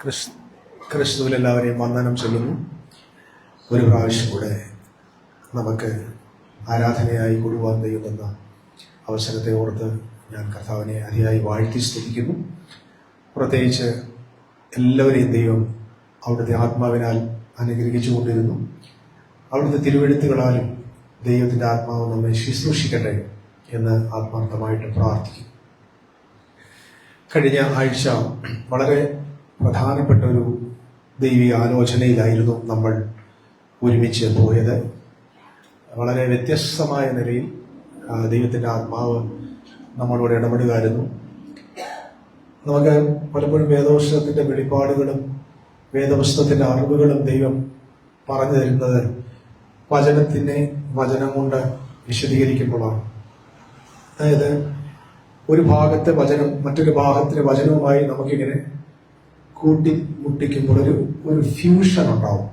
ക്രിസ്തുവിൽ എല്ലാവരെയും വന്ദനം ചൊല്ലുന്നു. ഒരു പ്രാവശ്യം കൂടെ നമുക്ക് ആരാധനയായി കൂടുവാൻ ദൈവം തന്ന അവസരത്തെ ഓർത്ത് ഞാൻ കർത്താവിനെ അതിയായി വാഴ്ത്തി സ്തുതിക്കുന്നു. പ്രത്യേകിച്ച് എല്ലാവരെയും ദൈവം അവിടുത്തെ ആത്മാവിനാൽ അനുഗ്രഹിച്ചുകൊണ്ടിരുന്നു. അവിടുത്തെ തിരുവെഴുത്തുകളാലും ദൈവത്തിൻ്റെ ആത്മാവ് നമ്മെ ശുശ്രൂഷിക്കട്ടെ എന്ന് ആത്മാർത്ഥമായിട്ട് പ്രാർത്ഥിക്കും. കഴിഞ്ഞ ആഴ്ച വളരെ പ്രധാനപ്പെട്ട ഒരു ദൈവിക ആലോചനയിലായിരുന്നു നമ്മൾ ഒരുമിച്ച് പോയത്. വളരെ വ്യത്യസ്തമായ നിലയിൽ ദൈവത്തിൻ്റെ ആത്മാവ് നമ്മളോട് ഇടപെടുകയായിരുന്നു. നമുക്ക് പലപ്പോഴും വേദപുസ്തകത്തിൻ്റെ വെളിപ്പാടുകളും വേദപുസ്തകത്തിൻ്റെ അറിവുകളും ദൈവം പറഞ്ഞു തരുന്നത് വചനം കൊണ്ട് വിശദീകരിക്കുമ്പോഴാണ്. അതായത് ഒരു ഭാഗത്തെ വചനം മറ്റൊരു ഭാഗത്തിലെ വചനവുമായി നമുക്കിങ്ങനെ കൂട്ടിമുട്ടിക്കുമ്പോൾ ഒരു ഫ്യൂഷൻ ഉണ്ടാവും.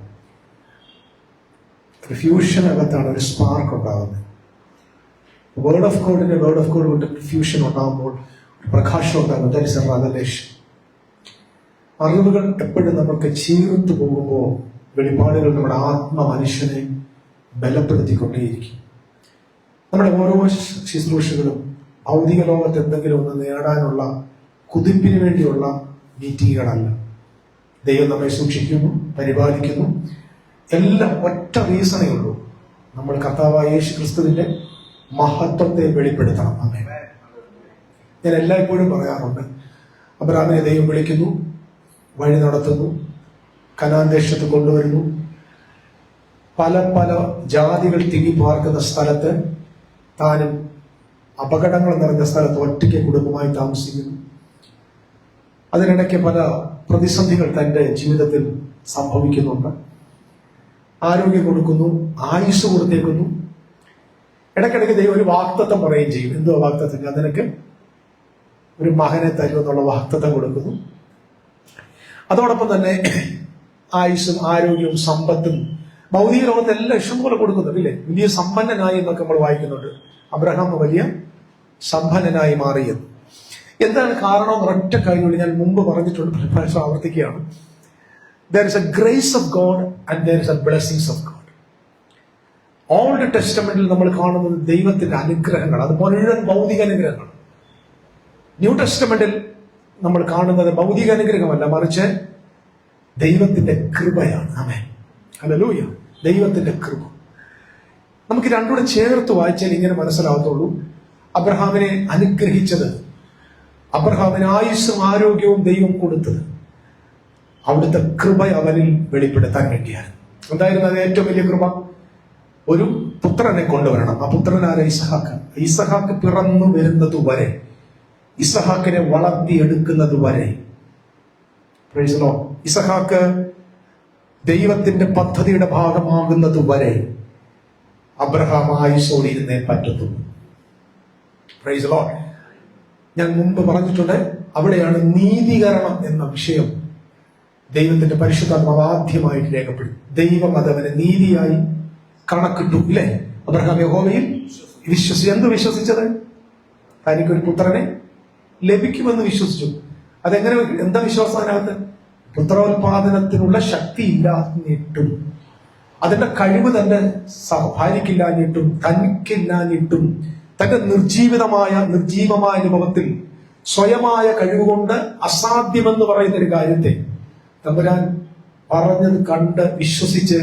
ഒരു ഫ്യൂഷനകത്താണ് ഒരു സ്പാർക്ക് ഉണ്ടാകുന്നത്. വേർഡ് ഓഫ് ഗോഡ് കൊണ്ട് ഫ്യൂഷൻ ഉണ്ടാകുമ്പോൾ ഒരു പ്രകാശം ഉണ്ടാകും. That is A revelation. അറിവുകൾ എപ്പോഴും നമുക്ക് ചീർത്തു പോകുമ്പോൾ വെളിപ്പാടുകൾ നമ്മുടെ മനുഷ്യനെ ബലപ്പെടുത്തിക്കൊണ്ടേയിരിക്കും. നമ്മുടെ ഓരോ ശുശ്രൂഷകളും ഭൗതിക ലോകത്ത് എന്തെങ്കിലും ഒന്ന് നേടാനുള്ള കുതിപ്പിന് വേണ്ടിയുള്ള മീറ്റിങ്ങുകളല്ല. ദൈവം നമ്മെ സൂക്ഷിക്കുന്നു, പരിപാലിക്കുന്നു. എല്ലാം ഒറ്റ റീസണേ ഉള്ളൂ. നമ്മൾ കർത്താവായ യേശു ക്രിസ്തുവിന്റെ മഹത്വത്തെ വെളിപ്പെടുത്തണം. ആമേൻ. ഞാൻ എല്ലായ്പ്പോഴും പറയാറുണ്ട്, അബ്രഹാമിനെ ദൈവം വിളിക്കുന്നു, വഴി നടത്തുന്നു, കനാൻ ദേശത്ത് കൊണ്ടുവരുന്നു. പല പല ജാതികൾ തിങ്ങി പാർക്കുന്ന സ്ഥലത്ത് താനും അപകടങ്ങൾ നിറഞ്ഞ സ്ഥലത്ത് ഒറ്റയ്ക്ക് കുടുംബമായി താമസിക്കുന്നു. അതിനിടയ്ക്ക് പല പ്രതിസന്ധികൾ തന്റെ ജീവിതത്തിൽ സംഭവിക്കുന്നുണ്ട്. ആരോഗ്യം കൊടുക്കുന്നു, ആയുസ് കൊടുത്തേക്കുന്നു. ഇടയ്ക്കിടയ്ക്ക് ദൈവം ഒരു വാഗ്ദത്തം പറയുകയും ചെയ്യും. എന്തോ വാഗ്ദത്തം? ഞാൻ നിനക്ക് ഒരു മകനെ തരും എന്നുള്ള വാഗ്ദത്തം കൊടുക്കുന്നു. അതോടൊപ്പം തന്നെ ആയുസ്സും ആരോഗ്യവും സമ്പത്തും ഭൗതിക ലോകത്തെല്ലാം ഇഷ്ടംപോലെ കൊടുക്കുന്നുണ്ട്. വലിയ സമ്പന്നനായി എന്നൊക്കെ നമ്മൾ വായിക്കുന്നുണ്ട്. അബ്രഹാം വലിയ സമ്പന്നനായി മാറിയത് എന്താണ് കാരണം? ഒരൊറ്റ കാര്യമുള്ളൂ. ഞാൻ മുമ്പ് പറഞ്ഞിട്ടുണ്ട്, പ്രാവശ്യം ആവർത്തിക്കുകയാണ്. there is a grace of God and there is a blessings of God. Old ടെസ്റ്റമെന്റിൽ നമ്മൾ കാണുന്നത് ദൈവത്തിന്റെ അനുഗ്രഹങ്ങൾ, അത് മുഴുവൻ ഭൗതിക അനുഗ്രഹങ്ങൾ. ന്യൂ ടെസ്റ്റമെന്റിൽ നമ്മൾ കാണുന്നത് ഭൗതിക അനുഗ്രഹമല്ല, മറിച്ച് ദൈവത്തിന്റെ കൃപയാണ്. ആമേൻ, ഹല്ലേലൂയ. ദൈവത്തിന്റെ കൃപ നമുക്ക് രണ്ടുകൂടെ ചേർത്ത് വായിച്ചാൽ ഇങ്ങനെ മനസ്സിലാവത്തുള്ളൂ. അബ്രഹാമിനെ അനുഗ്രഹിച്ചത്, അബ്രഹാമിന് ആയുസ്സും ആരോഗ്യവും ദൈവം കൊടുത്തത് അവിടുത്തെ കൃപ അവനിൽ വെളിപ്പെടുത്താൻ വേണ്ടിയാണ്. എന്തായിരുന്നു അത് ഏറ്റവും വലിയ കൃപ? ഒരു പുത്രനെ കൊണ്ടുവരണം. ആ പുത്രനായ ഇസഹാക്ക് പിറന്നു വരുന്നത് വരെ, ഇസഹാക്കിനെ വളർത്തിയെടുക്കുന്നത് വരെ, ഇസഹാക്ക് ദൈവത്തിന്റെ പദ്ധതിയുടെ ഭാഗമാകുന്നത് വരെ അബ്രഹാം ആയുസ്സോടെ ഇരുന്നേ പറ്റത്തുള്ളൂ. Praise Lord. ഞാൻ മുമ്പ് പറഞ്ഞിട്ടുണ്ട്, അവിടെയാണ് നീതീകരണം എന്ന വിഷയം ദൈവത്തിന്റെ പരിശുദ്ധാത്മാവ് ആദ്യമായിട്ട് രേഖപ്പെടും. ദൈവം അതവനെ നീതിയായി കണക്കിട്ടു. ഇല്ലേ? അബ്രഹാം യഹോവയിൽ എന്ത് വിശ്വസിച്ചത്? തനിക്കൊരു പുത്രനെ ലഭിക്കുമെന്ന് വിശ്വസിച്ചു. അതെങ്ങനെ? എന്താ വിശ്വാസം അതിനകത്ത്? പുത്രോത്പാദനത്തിനുള്ള ശക്തി ഇല്ലാഞ്ഞിട്ടും, അതിന്റെ കഴിവ് തന്റെ ഭാര്യയ്ക്കില്ലാഞ്ഞിട്ടും തനിക്കില്ലാഞ്ഞിട്ടും, തന്റെ നിർജീവമായ അനുഭവത്തിൽ സ്വയമായ കഴിവുകൊണ്ട് അസാധ്യമെന്ന് പറയുന്ന ഒരു കാര്യത്തെ തമ്പുരാൻ പറഞ്ഞത് കണ്ട് വിശ്വസിച്ച്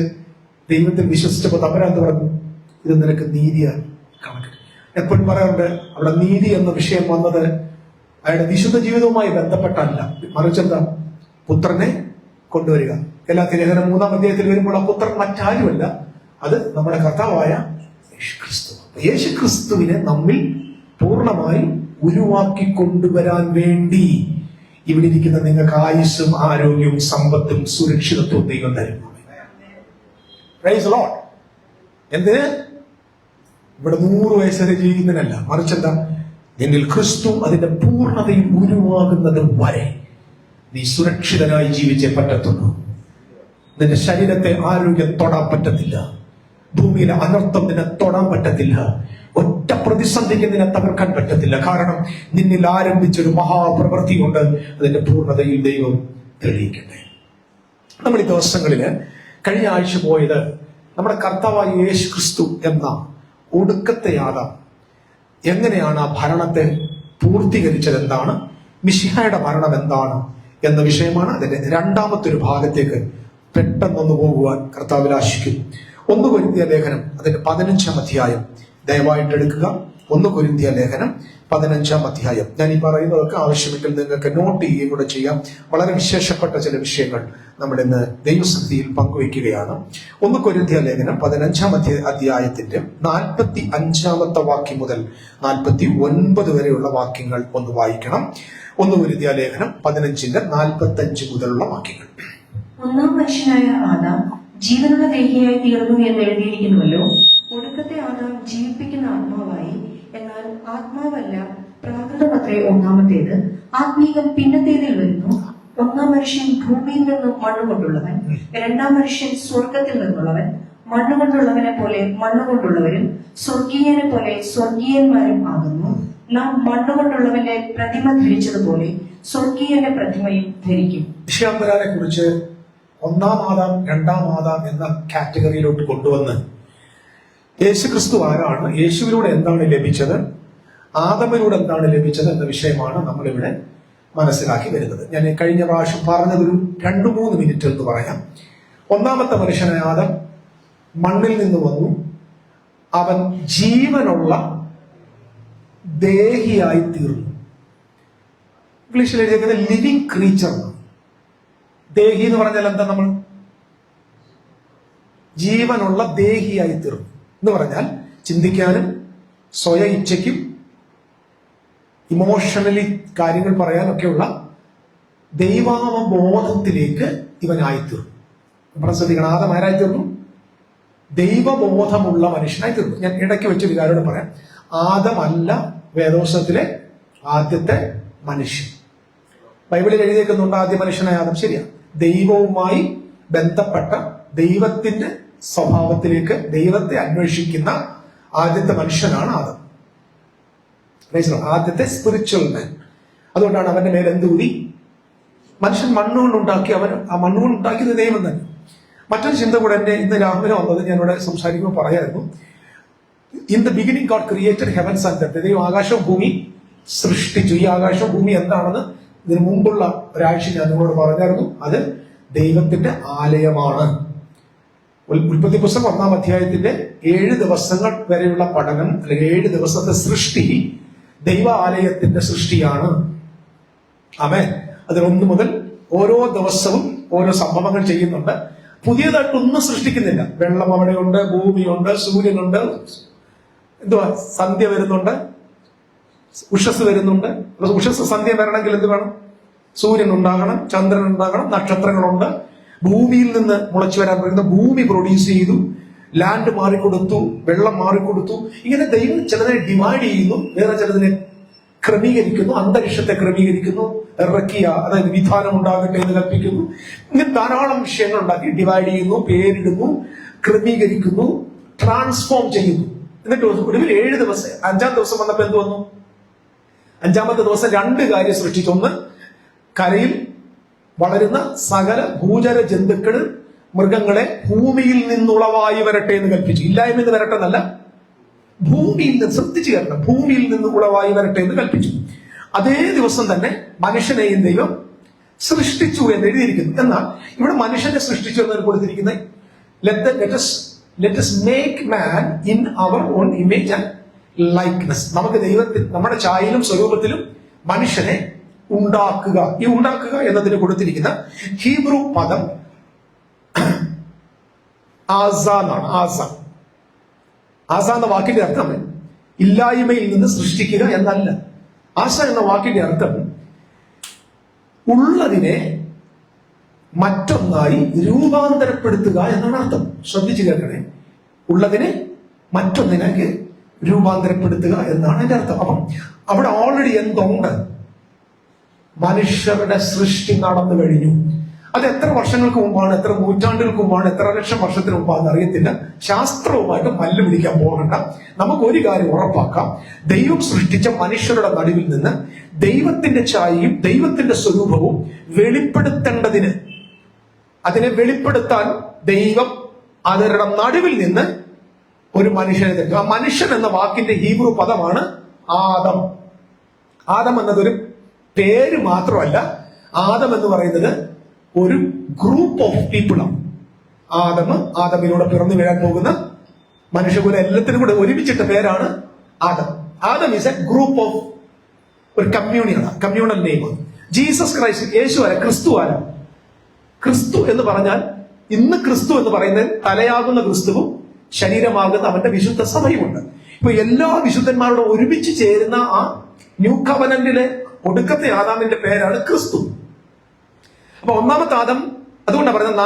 ദൈവത്തിൽ വിശ്വസിച്ചപ്പോൾ തമ്പുരാൻ പറഞ്ഞു, ഇത് നിനക്ക് നീതിയാണ് കണക്ക്. എപ്പോഴും പറയാറുണ്ട്, അവിടെ നീതി എന്ന വിഷയം വന്നത് അയാളുടെ വിശുദ്ധ ജീവിതവുമായി ബന്ധപ്പെട്ടല്ല, മറിച്ചെന്താ? പുത്രനെ കൊണ്ടുവരിക. ഗലാത്യ ലേഖനം 3-ാം അധ്യായത്തിൽ വരുമ്പോൾ ആ പുത്രൻ മറ്റാരുമല്ല, അത് നമ്മുടെ കർത്താവായ യേശുക്രിസ്തു. യേശുക്രിസ്തുവിനെ നമ്മിൽ പൂർണ്ണമായി ഉരുവാക്കി കൊണ്ടുവരാൻ വേണ്ടി ഇവിടെ ഇരിക്കുന്ന നിങ്ങൾക്ക് ആയുസ്സും ആരോഗ്യവും സമ്പത്തും സുരക്ഷിതത്വവും ദൈവം തരും. Praise Lord. എന്തിന്? ഇവിടെ 100 വയസ്സ് വരെ ജീവിക്കുന്നതിനല്ല, മറിച്ചെന്താ? നിന്നിൽ ക്രിസ്തു അതിന്റെ പൂർണ്ണതയിൽ ഉരുവാകുന്നത് വരെ നീ സുരക്ഷിതനായി ജീവിച്ചേ പറ്റത്തുള്ളൂ. നിന്റെ ശരീരത്തെ ആരോഗ്യം തൊടാൻ പറ്റത്തില്ല. ഭൂമിയിലെ അനർത്ഥം നിന്നെ തൊടാൻ പറ്റത്തില്ല. ഒറ്റ പ്രതിസന്ധിക്ക് നിന്നെ തകർക്കാൻ പറ്റത്തില്ല. കാരണം നിന്നിൽ ആരംഭിച്ചൊരു മഹാപ്രവൃത്തി കൊണ്ട് അതിന്റെ പൂർണ്ണതയിൽ ദൈവം തെളിയിക്കട്ടെ. നമ്മൾ ഈ ദിവസങ്ങളില് കഴിഞ്ഞ ആഴ്ച പോയത് നമ്മുടെ കർത്താവായ യേശു ക്രിസ്തു എന്ന ഒടുക്കത്തെ ആദാം എങ്ങനെയാണ് ആ ഭരണത്തെ പൂർത്തീകരിച്ചത്, എന്താണ് മിശിഹായുടെ ഭരണം എന്താണ് എന്ന വിഷയമാണ്. അതിന്റെ രണ്ടാമത്തെ ഒരു ഭാഗത്തേക്ക് പെട്ടെന്നൊന്ന് പോകുവാൻ കർത്താവിൽ ആശിക്കും. 1 കൊരിന്ത്യർ ലേഖനം അതിന്റെ 15-ാം അധ്യായം ദയവായിട്ട് എടുക്കുക. 1 കൊരിന്ത്യർ ലേഖനം 15-ാം അധ്യായം. ഞാൻ ഈ പറയുന്നതൊക്കെ ആവശ്യമെങ്കിൽ നിങ്ങൾക്ക് നോട്ട് ചെയ്യുകയും കൂടെ ചെയ്യാം. വളരെ വിശേഷപ്പെട്ട ചില വിഷയങ്ങൾ നമ്മൾ ഇന്ന് ദൈവസന്നിധിയിൽ പങ്കുവയ്ക്കുകയാണ്. 1 കൊരിന്ത്യർ ലേഖനം 15-ാം അധ്യായത്തിന്റെ 45-ാമത്തെ വാക്യം മുതൽ 49 വരെയുള്ള വാക്യങ്ങൾ ഒന്ന് വായിക്കണം. 1 കൊരിന്ത്യർ ലേഖനം 15-ന്റെ 45 മുതലുള്ള വാക്യങ്ങൾ. ഒന്നാം മനുഷ്യനായ ആദാം ജീവനുള്ള ദേഹിയായി തീർന്നു എന്ന് എഴുതിയിരിക്കുന്നുവല്ലോ. ഒടുക്കത്തെ ആദാം ജീവിപ്പിക്കുന്ന ആത്മാവായി. എന്നാൽ ആത്മാവല്ല, പ്രാകൃതമത്രേ ഒന്നാമത്തേത്. ആത്മീകം പിന്നത്തേതിൽ വരുന്നു. ഒന്നാം മനുഷ്യൻ ഭൂമിയിൽ നിന്നും മണ്ണുകൊണ്ടുള്ളവൻ, രണ്ടാം മനുഷ്യൻ സ്വർഗത്തിൽ നിന്നുള്ളവൻ. മണ്ണുകൊണ്ടുള്ളവനെ പോലെ മണ്ണുകൊണ്ടുള്ളവരും സ്വർഗീയനെ പോലെ സ്വർഗീയന്മാരും ആകുന്നു. നാം മണ്ണുകൊണ്ടുള്ളവന്റെ പ്രതിമ ധരിച്ചതുപോലെ സ്വർഗീയന്റെ പ്രതിമയും ധരിക്കും. വിഷയാന്തരാനെ കുറിച്ച് ഒന്നാം ആദാം രണ്ടാം ആദാം എന്ന കാറ്റഗറിയിലോട്ട് കൊണ്ടുവന്ന് യേശുക്രിസ്തു ആരാണ്, യേശുവിലൂടെ എന്താണ് ലഭിച്ചത്, ആദമിലൂടെ എന്താണ് ലഭിച്ചത് എന്ന വിഷയമാണ് നമ്മളിവിടെ മനസ്സിലാക്കി വരുന്നത്. ഞാൻ കഴിഞ്ഞ പ്രാവശ്യം പറഞ്ഞതൊരു 2-3 മിനിറ്റ് എന്ന് പറയാം. ഒന്നാമത്തെ മനുഷ്യനായ ആദം മണ്ണിൽ നിന്ന് വന്നു. അവൻ ജീവനുള്ള ദേഹിയായി തീർന്നു. ഇംഗ്ലീഷിൽ എഴുതിയിരിക്കുന്നത് ലിവിങ് ക്രീച്ചർ. ദേഹി എന്ന് പറഞ്ഞാൽ എന്താ? നമ്മൾ ജീവനുള്ള ദേഹിയായി തീർന്നു എന്ന് പറഞ്ഞാൽ ചിന്തിക്കാനും സ്വയ ഇച്ഛയ്ക്കും ഇമോഷണലി കാര്യങ്ങൾ പറയാനൊക്കെയുള്ള ദൈവാവബോധത്തിലേക്ക് ഇവനായിത്തീർന്നു. നമ്മുടെ ശ്രദ്ധിക്കണം, ആദം ആരായിത്തീർന്നു? ദൈവബോധമുള്ള മനുഷ്യനായി തീർന്നു. ഞാൻ ഇടയ്ക്ക് വെച്ചൊരു കാര്യം പറയാം. ആദമല്ല വേദോത്സവത്തിലെ ആദ്യത്തെ മനുഷ്യൻ. ബൈബിളിൽ എഴുതിയേക്കുന്നുണ്ട് ആദ്യ മനുഷ്യനായ ആദം. ശരിയാ, ദൈവവുമായി ബന്ധപ്പെട്ട ദൈവത്തിന്റെ സ്വഭാവത്തിലേക്ക് ദൈവത്തെ അന്വേഷിക്കുന്ന ആദ്യത്തെ മനുഷ്യനാണ് ആദം. ആദ്യത്തെ സ്പിരിച്വൽ മാൻ. അതുകൊണ്ടാണ് അവന്റെ മേൽ എന്തുകൂടി? മനുഷ്യൻ മണ്ണുകൊണ്ടുണ്ടാക്കി. അവൻ ആ മണ്ണുകൊണ്ടുണ്ടാക്കിയത് ദൈവം തന്നെ. മറ്റൊരു ചിന്ത കൂടെ എന്നെ ഇന്ന് രാവിലെ വന്നത് ഞാൻ ഇവിടെ സംസാരിക്കുമ്പോൾ പറയായിരുന്നു. In the beginning God created heavens and earth. ദൈവം ആകാശവും ഭൂമി സൃഷ്ടിച്ചു. ഈ ആകാശവും ഭൂമി എന്താണെന്ന് ഇതിനു മുമ്പുള്ള ഒരാഴ്ച ഞാൻ നിങ്ങളോട് പറഞ്ഞായിരുന്നു. അത് ദൈവത്തിന്റെ ആലയമാണ്. ഉൽപ്പത്തി പുസ്തകം 1-ാം അധ്യായത്തിന്റെ 7 ദിവസങ്ങൾ വരെയുള്ള പഠനം, അല്ലെങ്കിൽ 7 ദിവസത്തെ സൃഷ്ടി ദൈവ ആലയത്തിന്റെ സൃഷ്ടിയാണ്. ആമേൻ. അതിൽ 1 മുതൽ ഓരോ ദിവസവും ഓരോ സംഭവങ്ങൾ ചെയ്യുന്നുണ്ട്. പുതിയതായിട്ടൊന്നും സൃഷ്ടിക്കുന്നില്ല. വെള്ളം അവിടെയുണ്ട്, ഭൂമിയുണ്ട്, സൂര്യനുണ്ട്, എന്തുവാ, സന്ധ്യ വരുന്നുണ്ട്, ഉഷസ് വരുന്നുണ്ട്. ഉഷസ് സന്ധ്യ വരണമെങ്കിൽ എന്ത് വേണം? സൂര്യൻ ഉണ്ടാകണം, ചന്ദ്രൻ ഉണ്ടാകണം, നക്ഷത്രങ്ങളുണ്ട്. ഭൂമിയിൽ നിന്ന് മുളച്ചു വരാൻ പറയുന്ന ഭൂമി പ്രൊഡ്യൂസ് ചെയ്തു, ലാൻഡ് മാറിക്കൊടുത്തു, വെള്ളം മാറിക്കൊടുത്തു. ഇങ്ങനെ ദൈവം ചിലതിനെ ഡിവൈഡ് ചെയ്യുന്നു, വേറെ ചിലതിനെ ക്രമീകരിക്കുന്നു, അന്തരീക്ഷത്തെ ക്രമീകരിക്കുന്നു, ഇറക്കിയ അതായത് വിധാനം ഉണ്ടാകട്ടെ എന്ന് കൽപ്പിക്കുന്നു. ഇങ്ങനെ ധാരാളം വിഷയങ്ങൾ ഉണ്ടാക്കി ഡിവൈഡ് ചെയ്യുന്നു, പേരിടുന്നു, ക്രമീകരിക്കുന്നു, ട്രാൻസ്ഫോം ചെയ്യുന്നു. എന്നിട്ട് ഒടുവിൽ 7 ദിവസം 5-ാം ദിവസം വന്നപ്പോ എന്ത് വന്നു? 5-ാമത്തെ ദിവസം 2 കാര്യം സൃഷ്ടിച്ചു. ഒന്ന്, കരയിൽ വളരുന്ന സകല ഭൂചര ജന്തുക്കൾ, മൃഗങ്ങളെ ഭൂമിയിൽ നിന്നുളവായി വരട്ടെ എന്ന് കൽപ്പിച്ചു. ഇല്ലായ്മ എന്ന് വരട്ടെ എന്നല്ല, ഭൂമിയിൽ നിന്ന് ശ്രദ്ധിച്ചു കേൾക്കണം, ഭൂമിയിൽ നിന്ന് ഉളവായി വരട്ടെ എന്ന് കൽപ്പിച്ചു. അതേ ദിവസം തന്നെ മനുഷ്യനെയും ദൈവം സൃഷ്ടിച്ചു എന്ന് എഴുതിയിരിക്കുന്നു. എന്നാൽ ഇവിടെ മനുഷ്യനെ സൃഷ്ടിച്ചു എന്ന് കൊടുത്തിരിക്കുന്നത് let us make man in our own image and likeness. നമുക്ക് ദൈവത്തിൽ നമ്മുടെ ഛായയിലും സ്വരൂപത്തിലും മനുഷ്യനെ ഉണ്ടാക്കുക. ഈ ഉണ്ടാക്കുക എന്നതിന് കൊടുത്തിരിക്കുന്ന ഹീബ്രു പദം ആസ എന്നാണ്. ആസ എന്ന വാക്കിന്റെ അർത്ഥം ഇല്ലായ്മയിൽ നിന്ന് സൃഷ്ടിക്കുക എന്നല്ല. ആസ എന്ന വാക്കിന്റെ അർത്ഥം ഉള്ളതിനെ മറ്റൊന്നായി രൂപാന്തരപ്പെടുത്തുക എന്നാണ് അർത്ഥം. ശ്രദ്ധിച്ചു കേൾക്കണേ, ഉള്ളതിനെ മറ്റൊന്നിലേക്ക് രൂപാന്തരപ്പെടുത്തുക എന്നാണ് എന്റെ അർത്ഥം. അപ്പം അവിടെ ഓൾറെഡി എന്തുണ്ട്? മനുഷ്യരുടെ സൃഷ്ടി നടന്നു കഴിഞ്ഞു. അത് എത്ര വർഷങ്ങൾക്ക് മുമ്പാണ്, എത്ര നൂറ്റാണ്ടുകൾക്ക് മുമ്പാണ്, എത്ര ലക്ഷം വർഷത്തിന് മുമ്പാണെന്ന് അറിയത്തില്ല. ശാസ്ത്രവുമായിട്ട് മല്ല് പിടിക്കാൻ പോകണ്ട. നമുക്ക് ഒരു കാര്യം ഉറപ്പാക്കാം, ദൈവം സൃഷ്ടിച്ച മനുഷ്യരുടെ നടുവിൽ നിന്ന് ദൈവത്തിന്റെ ഛായയും ദൈവത്തിന്റെ സ്വരൂപവും വെളിപ്പെടുത്തേണ്ടതിന്, അതിനെ വെളിപ്പെടുത്താൻ ദൈവം അവരുടെ നടുവിൽ നിന്ന് ഒരു മനുഷ്യനെ തരും. ആ മനുഷ്യൻ എന്ന വാക്കിന്റെ ഹീബ്രു പദമാണ് ആദം. ആദം എന്നതൊരു പേര് മാത്രമല്ല, ആദം എന്ന് പറയുന്നത് ഒരു ഗ്രൂപ്പ് ഓഫ് പീപ്പിളാണ്. ആദമിലൂടെ പിറന്നു വീഴാൻ പോകുന്ന മനുഷ്യകുല എല്ലാത്തിനും കൂടെ ഒരുമിച്ചിട്ട പേരാണ് Adam. Adam is A group of ഒരു കമ്മ്യൂണിയാണ്, കമ്മ്യൂണൽ നെയിമാണ്. ജീസസ് ക്രൈസ്റ്റ്, യേശു ആര, ക്രിസ്തു ആര? ക്രിസ്തു എന്ന് പറഞ്ഞാൽ ഇന്ന് ക്രിസ്തു എന്ന് പറയുന്നത് തലയാകുന്ന ക്രിസ്തുവും ശരീരമാകുന്ന അവന്റെ വിശുദ്ധ സഭയുമുണ്ട്. ഇപ്പൊ എല്ലാ വിശുദ്ധന്മാരോടും ഒരുമിച്ച് ചേരുന്ന ആ ന്യൂ കവനന്റിലെ ഒടുക്കത്തെ ആദാമിന്റെ പേരാണ് ക്രിസ്തു. അപ്പൊ ഒന്നാമത്തെ ആദം, അതുകൊണ്ടാണ് പറയുന്നത്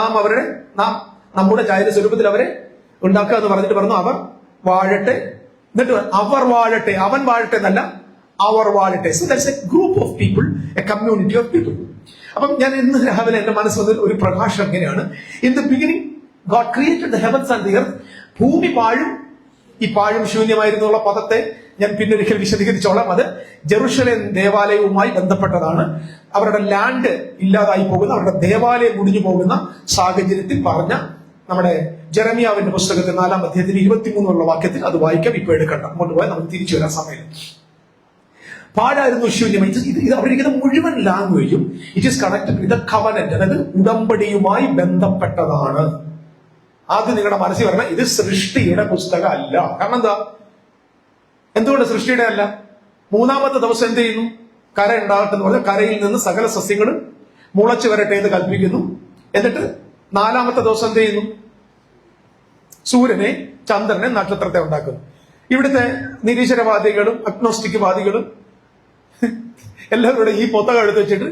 നാം നമ്മുടെ ഛായ സ്വരൂപത്തിൽ അവരെ ഉണ്ടാക്കുക എന്ന് പറഞ്ഞിട്ട് പറഞ്ഞു അവർ വാഴട്ടെ. എന്നിട്ട് അവർ വാഴട്ടെ, അവൻ വാഴട്ടെ എന്നല്ല, അവർ വാഴട്ടെ. So that's a group of people, a community of people. അപ്പം ഞാൻ ഇന്ന് രാവിലെ എന്റെ മനസ്സിൽ ഒരു പ്രകാശം എങ്ങനെയാണ്, in the beginning God created the heavens and the earth. ഭൂമി പാഴും, ഈ പാഴും ശൂന്യമായിരുന്നുള്ള പദത്തെ ഞാൻ പിന്നൊരിക്കൽ വിശദീകരിച്ചോളാം. അത് ജെറുസലേം ദേവാലയവുമായി ബന്ധപ്പെട്ടതാണ്. അവരുടെ ലാൻഡ് ഇല്ലാതായി പോകുന്ന, അവരുടെ ദേവാലയം മുടിഞ്ഞു പോകുന്ന സാഹചര്യത്തിൽ പറഞ്ഞ നമ്മുടെ ജെറമിയാവിന്റെ പുസ്തകത്തിൽ 4-ാം അധ്യായത്തിൽ 23 വാക്യത്തിൽ അത് വായിക്കാം. ഇപ്പൊ എടുക്കണ്ട, അങ്ങോട്ട് പോയാൽ നമുക്ക് തിരിച്ചു വരാൻ സമയം. പാഴായിരുന്നു, ശൂന്യമായി. ഇത് അവരിക്കുന്ന മുഴുവൻ ലാംഗ്വേജും it is connected with covenant, അതായത് ഉടമ്പടിയുമായി ബന്ധപ്പെട്ടതാണ്. ആദ്യം നിങ്ങളുടെ മനസ്സിൽ പറഞ്ഞാൽ ഇത് സൃഷ്ടിയുടെ പുസ്തകം അല്ല. കാരണം എന്താ? എന്തുകൊണ്ട് സൃഷ്ടിയുടെ അല്ല? 3-ാമത്തെ ദിവസം എന്ത് ചെയ്യുന്നു? കര ഉണ്ടാകട്ടെ എന്ന് പറഞ്ഞാൽ കരയിൽ നിന്ന് സകല സസ്യങ്ങളും മുളച്ചു വരട്ടെ എന്ന് കൽപ്പിക്കുന്നു. എന്നിട്ട് 4-ാമത്തെ ദിവസം എന്ത് ചെയ്യുന്നു? സൂര്യനെ, ചന്ദ്രനെ, നക്ഷത്രത്തെ ഉണ്ടാക്കുന്നു. ഇവിടുത്തെ നിരീശ്വരവാദികളും അഗ്നോസ്റ്റിക് വാദികളും എല്ലാവരുടെ ഈ പുസ്തകം എടുത്ത് വെച്ചിട്ട്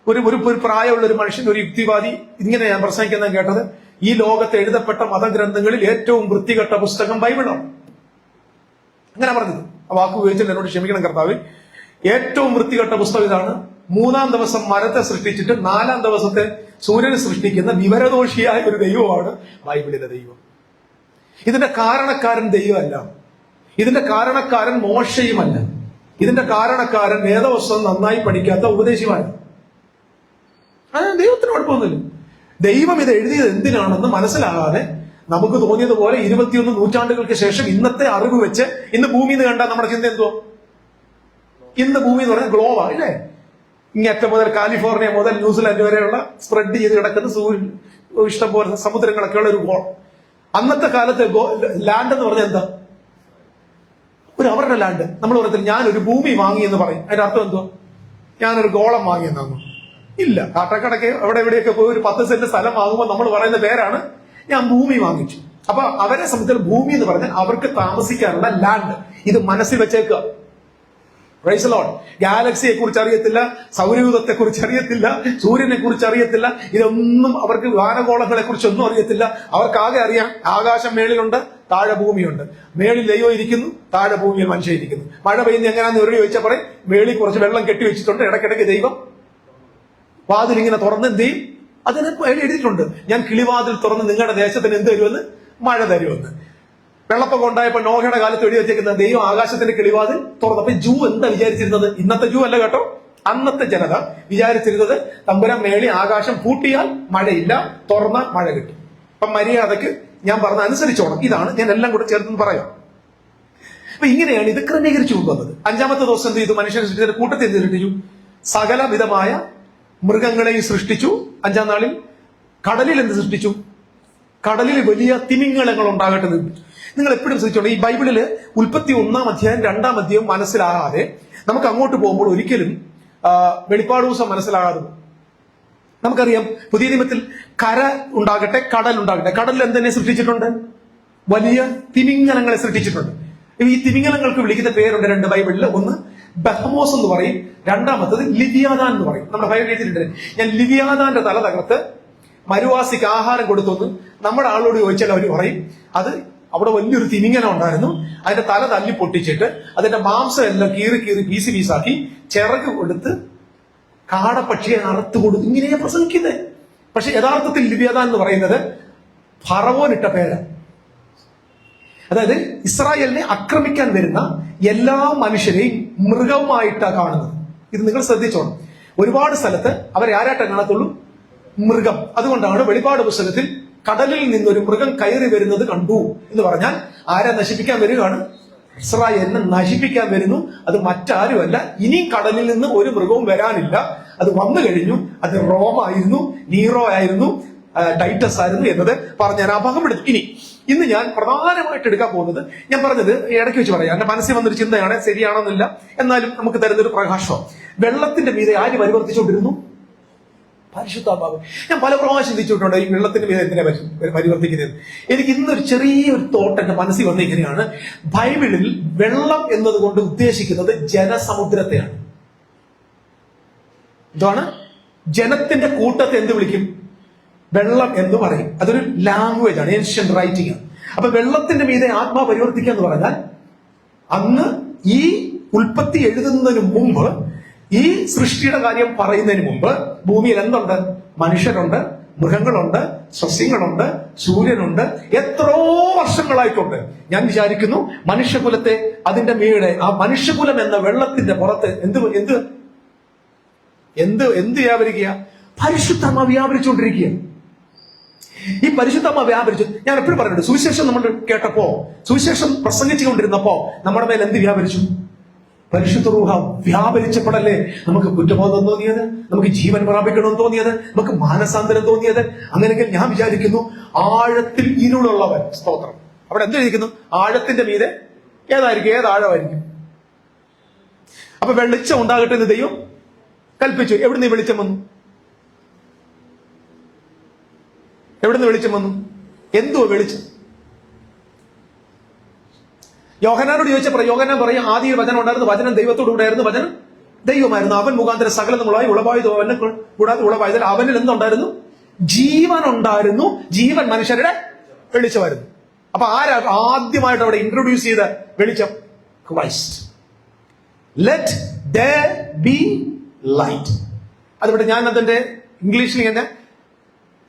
ഒരു പ്രായമുള്ള ഒരു മനുഷ്യൻ, ഒരു യുക്തിവാദി ഇങ്ങനെ ഞാൻ പ്രസംഗിക്കുന്ന കേട്ടത്, ഈ ലോകത്ത് എഴുതപ്പെട്ട മതഗ്രന്ഥങ്ങളിൽ ഏറ്റവും വൃത്തികെട്ട പുസ്തകം ബൈബിളാണ്. അങ്ങനെ പറഞ്ഞത്. ആ വാക്ക് ഉപയോഗിച്ചിട്ട് എന്നോട് ക്ഷമിക്കണം കർത്താവ്. ഏറ്റവും വൃത്തികെട്ട പുസ്തകം ഇതാണ്. 3-ാം ദിവസം മരത്തെ സൃഷ്ടിച്ചിട്ട് 4-ാം ദിവസത്തെ സൂര്യനെ സൃഷ്ടിക്കുന്ന വിവരദോഷിയായ ഒരു ദൈവമാണ് ബൈബിളിലെ ദൈവം. ഇതിന്റെ കാരണക്കാരൻ ദൈവമല്ല, ഇതിന്റെ കാരണക്കാരൻ മോശയുമല്ല, ഇതിന്റെ കാരണക്കാരൻ വേദവസ്ത്രം നന്നായി പഠിക്കാത്ത ഉപദേശിയുമാണ്. അതിന് ദൈവത്തിന് കുഴപ്പമൊന്നുമില്ല. ദൈവം ഇത് എഴുതിയത് എന്തിനാണെന്ന് മനസ്സിലാകാതെ നമുക്ക് തോന്നിയതുപോലെ 21 നൂറ്റാണ്ടുകൾക്ക് ശേഷം ഇന്നത്തെ അറിവ് വെച്ച് ഇന്ന് ഭൂമിയിൽ നിന്ന് കണ്ടാൽ നമ്മുടെ ചിന്ത എന്തോ? ഇന്ന് ഭൂമി എന്ന് പറഞ്ഞാൽ ഗ്ലോബാണ്, ഇല്ലേ? ഇങ്ങറ്റം മുതൽ കാലിഫോർണിയ മുതൽ ന്യൂസിലാൻഡ് വരെയുള്ള സ്പ്രെഡ് ചെയ്ത് കിടക്കുന്ന ഇഷ്ടംപോലെ സമുദ്രങ്ങളൊക്കെ ഉള്ള ഒരു ഗോൾ. അന്നത്തെ കാലത്തെ ലാൻഡ് എന്ന് പറഞ്ഞാൽ എന്താ? അവരുടെ ലാൻഡ്. നമ്മൾ പറയത്തില്ല ഞാനൊരു ഭൂമി വാങ്ങി എന്ന് പറയും. അതിന്റെ അർത്ഥം എന്തോ? ഞാനൊരു ഗോളം വാങ്ങിയെന്നു. ഇല്ല, കാട്ടക്കടക്ക് അവിടെ എവിടെയൊക്കെ പോയി ഒരു 10 സെന്റ് സ്ഥലം വാങ്ങുമ്പോൾ നമ്മൾ പറയുന്ന പേരാണ് ഞാൻ ഭൂമി വാങ്ങിച്ചു. അപ്പൊ അവരെ സംബന്ധിച്ച് ഭൂമി എന്ന് പറഞ്ഞാൽ അവർക്ക് താമസിക്കാനുള്ള ലാൻഡ്. ഇത് മനസ്സിൽ വെച്ചേക്കുക. Praise the Lord. ഗാലക്സിയെ കുറിച്ച് അറിയത്തില്ല, സൗരയൂഥത്തെ കുറിച്ച് അറിയത്തില്ല, സൂര്യനെ കുറിച്ച് അറിയത്തില്ല, ഇതൊന്നും അവർക്ക് വാനഗോളങ്ങളെ കുറിച്ചൊന്നും അറിയത്തില്ല. അവർക്കാകെ അറിയാം ആകാശം മേളിലുണ്ട്, താഴെ ഭൂമിയുണ്ട്. മേളിൽ ദൈവം ഇരിക്കുന്നു, താഴെ ഭൂമിയിൽ മനുഷ്യൻ ഇരിക്കുന്നു. മഴ പെയ്യുന്ന എങ്ങനെയാന്ന് ഒരു ചോദിച്ചാൽ പറയും മേളിൽ കുറച്ച് വെള്ളം കെട്ടി വെച്ചിട്ടുണ്ട്, ഇടയ്ക്കിടയ്ക്ക് ദൈവം വാതിലിങ്ങനെ തുറന്ന് എന്ത് ചെയ്യും? അതിന് എഴുതിയിട്ടുണ്ട്, ഞാൻ കിളിവാതിൽ തുറന്ന് നിങ്ങളുടെ ദേശത്തിന് എന്ത് തരുമെന്ന്? മഴ തരുമെന്ന്. വെള്ളപ്പൊക്കം ഉണ്ടായപ്പോൾ നോഹയുടെ കാലത്ത് എഴുതി വെച്ചേക്കുന്ന ദൈവം ആകാശത്തിന്റെ കിളിവാതിൽ തുറന്നു. അപ്പൊ ജൂ എന്താ വിചാരിച്ചിരുന്നത്? ഇന്നത്തെ ജൂ അല്ല കേട്ടോ, അന്നത്തെ ജനത വിചാരിച്ചിരുന്നത് തമ്പുരാൻ മേളി ആകാശം പൂട്ടിയാൽ മഴയില്ല, തുറന്നാൽ മഴ കിട്ടും. അപ്പൊ മര്യാദക്ക് ഞാൻ പറഞ്ഞ അനുസരിച്ചോണം. ഇതാണ് ഞാൻ എല്ലാം കൂടെ ചേർത്ത് പറയാം. അപ്പൊ ഇങ്ങനെയാണ് ഇത് ക്രമീകരിച്ചു കൊണ്ടുവന്നത്. 5-ാമത്തെ ദിവസം എന്ത് ചെയ്തു? മനുഷ്യനെ സൃഷ്ടിച്ചതിന്റെ കൂട്ടത്തിൽ എന്ത് സൃഷ്ടിച്ചു? സകല വിധമായ മൃഗങ്ങളെയും സൃഷ്ടിച്ചു. 5-ാം നാളിൽ കടലിൽ എന്ത് സൃഷ്ടിച്ചു? കടലിൽ വലിയ തിമിംഗലങ്ങൾ ഉണ്ടാകട്ടെ. നിങ്ങൾ എപ്പോഴും ശ്രദ്ധിച്ചോളൂ, ഈ ബൈബിളില് ഉൽപ്പത്തി 1-ാം അധ്യായം 2-ാം അധ്യായം മനസ്സിലാകാതെ നമുക്ക് അങ്ങോട്ട് പോകുമ്പോൾ ഒരിക്കലും വെളിപ്പാട് ദിവസം മനസ്സിലാകാതെ. നമുക്കറിയാം പുതിയ നിയമത്തിൽ കര ഉണ്ടാകട്ടെ, കടൽ ഉണ്ടാകട്ടെ. കടലിൽ എന്തിനെ സൃഷ്ടിച്ചിട്ടുണ്ട്? വലിയ തിമിംഗലങ്ങളെ സൃഷ്ടിച്ചിട്ടുണ്ട്. ഈ തിമിംഗലങ്ങൾക്ക് വിളിക്കുന്ന പേരുണ്ട് 2 ബൈബിളിൽ. ഒന്ന് ബഹമോസ് എന്ന് പറയും, രണ്ടാമത്തത് ലിവിയാദാൻ എന്ന് പറയും. നമ്മുടെ ബൈബിൾ എഴുതിയിട്ടുണ്ട്. ഞാൻ ലിവിയാദാന്റെ തല തകർത്ത് മരുവാസിക്ക് ആഹാരം കൊടുത്തൊന്ന് നമ്മുടെ ആളോട് ചോദിച്ചാൽ അവർ പറയും അത് അവിടെ വലിയൊരു തിമിംഗലം ഉണ്ടായിരുന്നു, അതിന്റെ തല തല്ലി പൊട്ടിച്ചിട്ട് അതിന്റെ മാംസം എല്ലാം കീറി പീസ് പീസാക്കി ചിറക് കൊടുത്ത് കാടപ്പക്ഷിയെ അറുത്ത് കൊടുത്തു. ഇങ്ങനെയാ പ്രസംഗിക്കുന്നത്. പക്ഷെ യഥാർത്ഥത്തിൽ ലിവ്യാതാൻ എന്ന് പറയുന്നത് ഫറവോൻ ഇട്ട പേരാണ്. അതായത് ഇസ്രായേലിനെ ആക്രമിക്കാൻ വരുന്ന എല്ലാ മനുഷ്യരെയും മൃഗമായിട്ടാണ് കാണുന്നത്. ഇത് നിങ്ങൾ ശ്രദ്ധിച്ചോണം. ഒരുപാട് സ്ഥലത്ത് അവരെ ആരാട്ടം കാണത്തുള്ളൂ? മൃഗം. അതുകൊണ്ടാണ് വെളിപ്പാട് പുസ്തകത്തിൽ കടലിൽ നിന്നൊരു മൃഗം കയറി വരുന്നത് കണ്ടു എന്ന് പറഞ്ഞാൽ ആരെ നശിപ്പിക്കാൻ വരികയാണ്? ഇസ്രായേലിനെ നശിപ്പിക്കാൻ വരുന്നു. അത് മറ്റാരുമല്ല, ഇനിയും കടലിൽ നിന്ന് ഒരു മൃഗവും വരാനില്ല. അത് വന്നു കഴിഞ്ഞു. അത് റോമായിരുന്നു, നീറോ ആയിരുന്നു, ടൈറ്റസ് ആയിരുന്നു എന്നത് പറഞ്ഞ് ഞാൻ അപകടപ്പെടുത്തി. ഇന്ന് ഞാൻ പ്രധാനമായിട്ട് എടുക്കാൻ പോകുന്നത്, ഞാൻ പറഞ്ഞത് ഇടയ്ക്ക് വെച്ച് പറയാം, എന്റെ മനസ്സിൽ വന്നൊരു ചിന്തയാണ്, ശരിയാണെന്നില്ല, എന്നാലും നമുക്ക് തരുന്നൊരു പ്രകാശം. വെള്ളത്തിന്റെ മീതെ ആര് പരിവർത്തിച്ചുകൊണ്ടിരുന്നു? പരിശുദ്ധാത്മാവ്. ഞാൻ പല പ്രാവശ്യം ചിന്തിച്ചിട്ടുണ്ട് ഈ വെള്ളത്തിന്റെ മീതെ എന്തിനാ പരിവർത്തിക്കുന്നത്. എനിക്ക് ഇന്നൊരു ചെറിയൊരു തോട്ട് എന്റെ മനസ്സിൽ വന്നിരിക്കുകയാണ്. ബൈബിളിൽ വെള്ളം എന്നതുകൊണ്ട് ഉദ്ദേശിക്കുന്നത് ജനസമുദ്രത്തെയാണ്. എന്താണ്? ജനത്തിന്റെ കൂട്ടത്തെ എന്ത് വിളിക്കും? വെള്ളം എന്ന് പറയും. അതൊരു ലാംഗ്വേജ് ആണ്, ഏൻഷ്യന്റ് റൈറ്റിംഗ് ആണ്. അപ്പൊ വെള്ളത്തിന്റെ മീതെ ആത്മാ പരിവർത്തിക്കുക എന്ന് പറഞ്ഞാൽ, അന്ന് ഈ ഉൽപ്പത്തി എഴുതുന്നതിന് മുമ്പ്, ഈ സൃഷ്ടിയുടെ കാര്യം പറയുന്നതിന് മുമ്പ് ഭൂമിയിൽ എന്തുണ്ട്? മനുഷ്യരുണ്ട്, മൃഗങ്ങളുണ്ട്, സസ്യങ്ങളുണ്ട്, സൂര്യനുണ്ട്. എത്രയോ വർഷങ്ങളായിട്ടുണ്ട്. ഞാൻ വിചാരിക്കുന്നു മനുഷ്യകുലത്തെ അതിന്റെ മീതെ, ആ മനുഷ്യകുലം എന്ന വെള്ളത്തിന്റെ പുറത്ത് എന്ത് എന്ത് എന്ത് എന്ത് വ്യാപരിക്കുക? പരിശുദ്ധാത്മ വ്യാപരിച്ചുകൊണ്ടിരിക്കുക. ഈ പരിശുദ്ധാത്മ വ്യാപരിച്ചു. ഞാൻ എപ്പോഴും പറഞ്ഞിട്ടുണ്ട്, സുവിശേഷം നമ്മൾ കേട്ടപ്പോ, സുവിശേഷം പ്രസംഗിച്ചുകൊണ്ടിരുന്നപ്പോ നമ്മുടെ മേൽ എന്ത് വ്യാപരിച്ചു? പരിശുദ്ധ റൂഹ വ്യാപരിച്ചപ്പെടല്ലേ നമുക്ക് കുറ്റബോധം തോന്നിയത്, നമുക്ക് ജീവൻ പ്രാപിക്കണമെന്ന് തോന്നിയത്, നമുക്ക് മാനസാന്തരം തോന്നിയത്. അങ്ങനെയെങ്കിൽ ഞാൻ വിചാരിക്കുന്നു ആഴത്തിൽ ഇരുളുള്ളവൻ, സ്തോത്രം, അവിടെ എന്ത് ഇരിക്കുന്നു? ആഴത്തിന്റെ മീതെ ഏതായിരിക്കും? ഏതാഴമായിരിക്കും? അപ്പൊ വെളിച്ചം ഉണ്ടാകട്ടെ എന്ന് ദൈവം കൽപ്പിച്ചു. എവിടുന്ന് വെളിച്ചം വന്നു? എവിടുന്ന് വെളിച്ചം വന്നു? എന്തോ വെളിച്ചം? യോഹന്നാനോട് ചോദിച്ചപ്പോൾ യോഹന്നാൻ പറയും, ആദ്യ വചനം ഉണ്ടായിരുന്നു, വചനം ദൈവത്തോട് കൂടെയായിരുന്നു, വചനം ദൈവമായിരുന്നു, അവൻ മുഖാന്തരം സകലതുമുള്ളതായി ഉളവായതു അവനെ കൂടാതെ ഉളവായതിൽ അവനിൽ എന്തുണ്ടായിരുന്നു? ജീവൻ ഉണ്ടായിരുന്നു. ജീവൻ മനുഷ്യരുടെ വെളിച്ചമായിരുന്നു. അപ്പൊ ആരാ ആദ്യമായിട്ട് അവിടെ ഇൻട്രൊഡ്യൂസ് ചെയ്ത വെളിച്ചം? Christ. Let there be light. അതിവിടെ ഞാൻ അതിന്റെ ഇംഗ്ലീഷിൽ ഇങ്ങനെ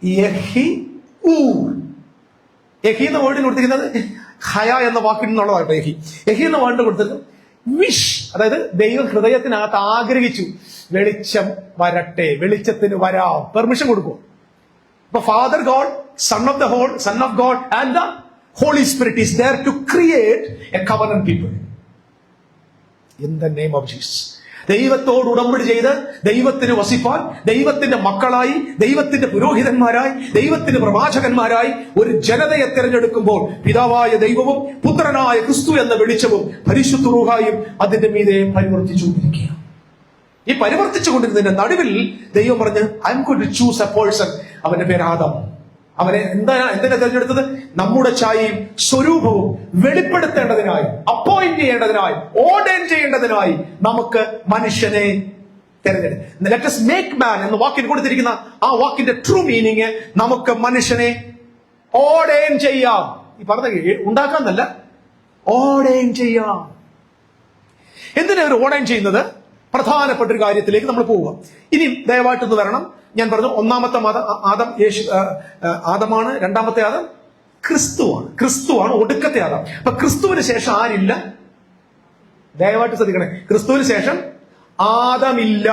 യഹി എന്ന വേർഡിന് കൊടുത്തിരിക്കുന്നത് ഹയ എന്ന വാക്കിൽ നിന്നുള്ളതായിട്ട് യഹി എന്ന വേർഡിന് കൊടുത്തത് വിഷ്. അതായത് ദൈവം ഹൃദയത്തിനകത്ത് ആഗ്രഹിച്ചു വെളിച്ചം വരട്ടെ, വെളിച്ചത്തിന് വരാം, പെർമിഷൻ കൊടുക്കും. അപ്പൊ Father God, Son of God and the Holy Spirit is there to create a covenant people in the name of Jesus. ദൈവത്തോട് ഉടമ്പടി ചെയ്ത് ദൈവത്തിന് വസിപ്പാൻ, ദൈവത്തിന്റെ മക്കളായി, ദൈവത്തിന്റെ പുരോഹിതന്മാരായി, ദൈവത്തിന്റെ പ്രവാചകന്മാരായി ഒരു ജനതയെ തിരഞ്ഞെടുക്കുമ്പോൾ പിതാവായ ദൈവവും പുത്രനായ ക്രിസ്തു എന്ന വെളിച്ചവും പരിശുദ്ധ റൂഹായും അതിന്റെ മീതെ പരിവർത്തിച്ചുകൊണ്ടിരിക്കുക. ഈ പരിവർത്തിച്ചുകൊണ്ടിരുന്നതിന്റെ നടുവിൽ ദൈവം പറഞ്ഞ്, I am going to choose a person. അവന്റെ പേര് ആദം. അവനെ എന്തിനാ തെരഞ്ഞെടുത്തത്? നമ്മുടെ ഛായയും സ്വരൂപവും വെളിപ്പെടുത്തേണ്ടതിനായി, അപ്പോയിന്റ് ചെയ്യേണ്ടതിനായി, ഓർഡൈൻ ചെയ്യേണ്ടതിനായി നമുക്ക് മനുഷ്യനെ തെരഞ്ഞെടുക്കും. ലെറ്റ് us make man എന്ന വാക്കിന് കൊടുത്തിരിക്കുന്ന ആ വാക്കിന്റെ ട്രൂ മീനിങ്, നമുക്ക് മനുഷ്യനെ ഓർഡൈൻ ചെയ്യാം. ഈ പറഞ്ഞ ഉണ്ടാക്കാന്നല്ല, ഓർഡൈൻ ചെയ്യാം. എന്തിനാ ഒരു ഓർഡൈൻ ചെയ്യുന്നത്? പ്രധാനപ്പെട്ട ഒരു കാര്യത്തിലേക്ക് നമ്മൾ പോവുക. ഇനി ദയവായിട്ടൊന്ന് വരണം. ഞാൻ പറഞ്ഞു, ഒന്നാമത്തെ ആദം ആദമാണ്, രണ്ടാമത്തെ ആദം ക്രിസ്തുവാണ്. ക്രിസ്തുവാണ് ഒടുക്കത്തെ ആദം. അപ്പൊ ക്രിസ്തുവിന് ശേഷം ആരില്ല? ദയവായിട്ട് ശ്രദ്ധിക്കണേ, ക്രിസ്തുവിന് ശേഷം ആദമില്ല.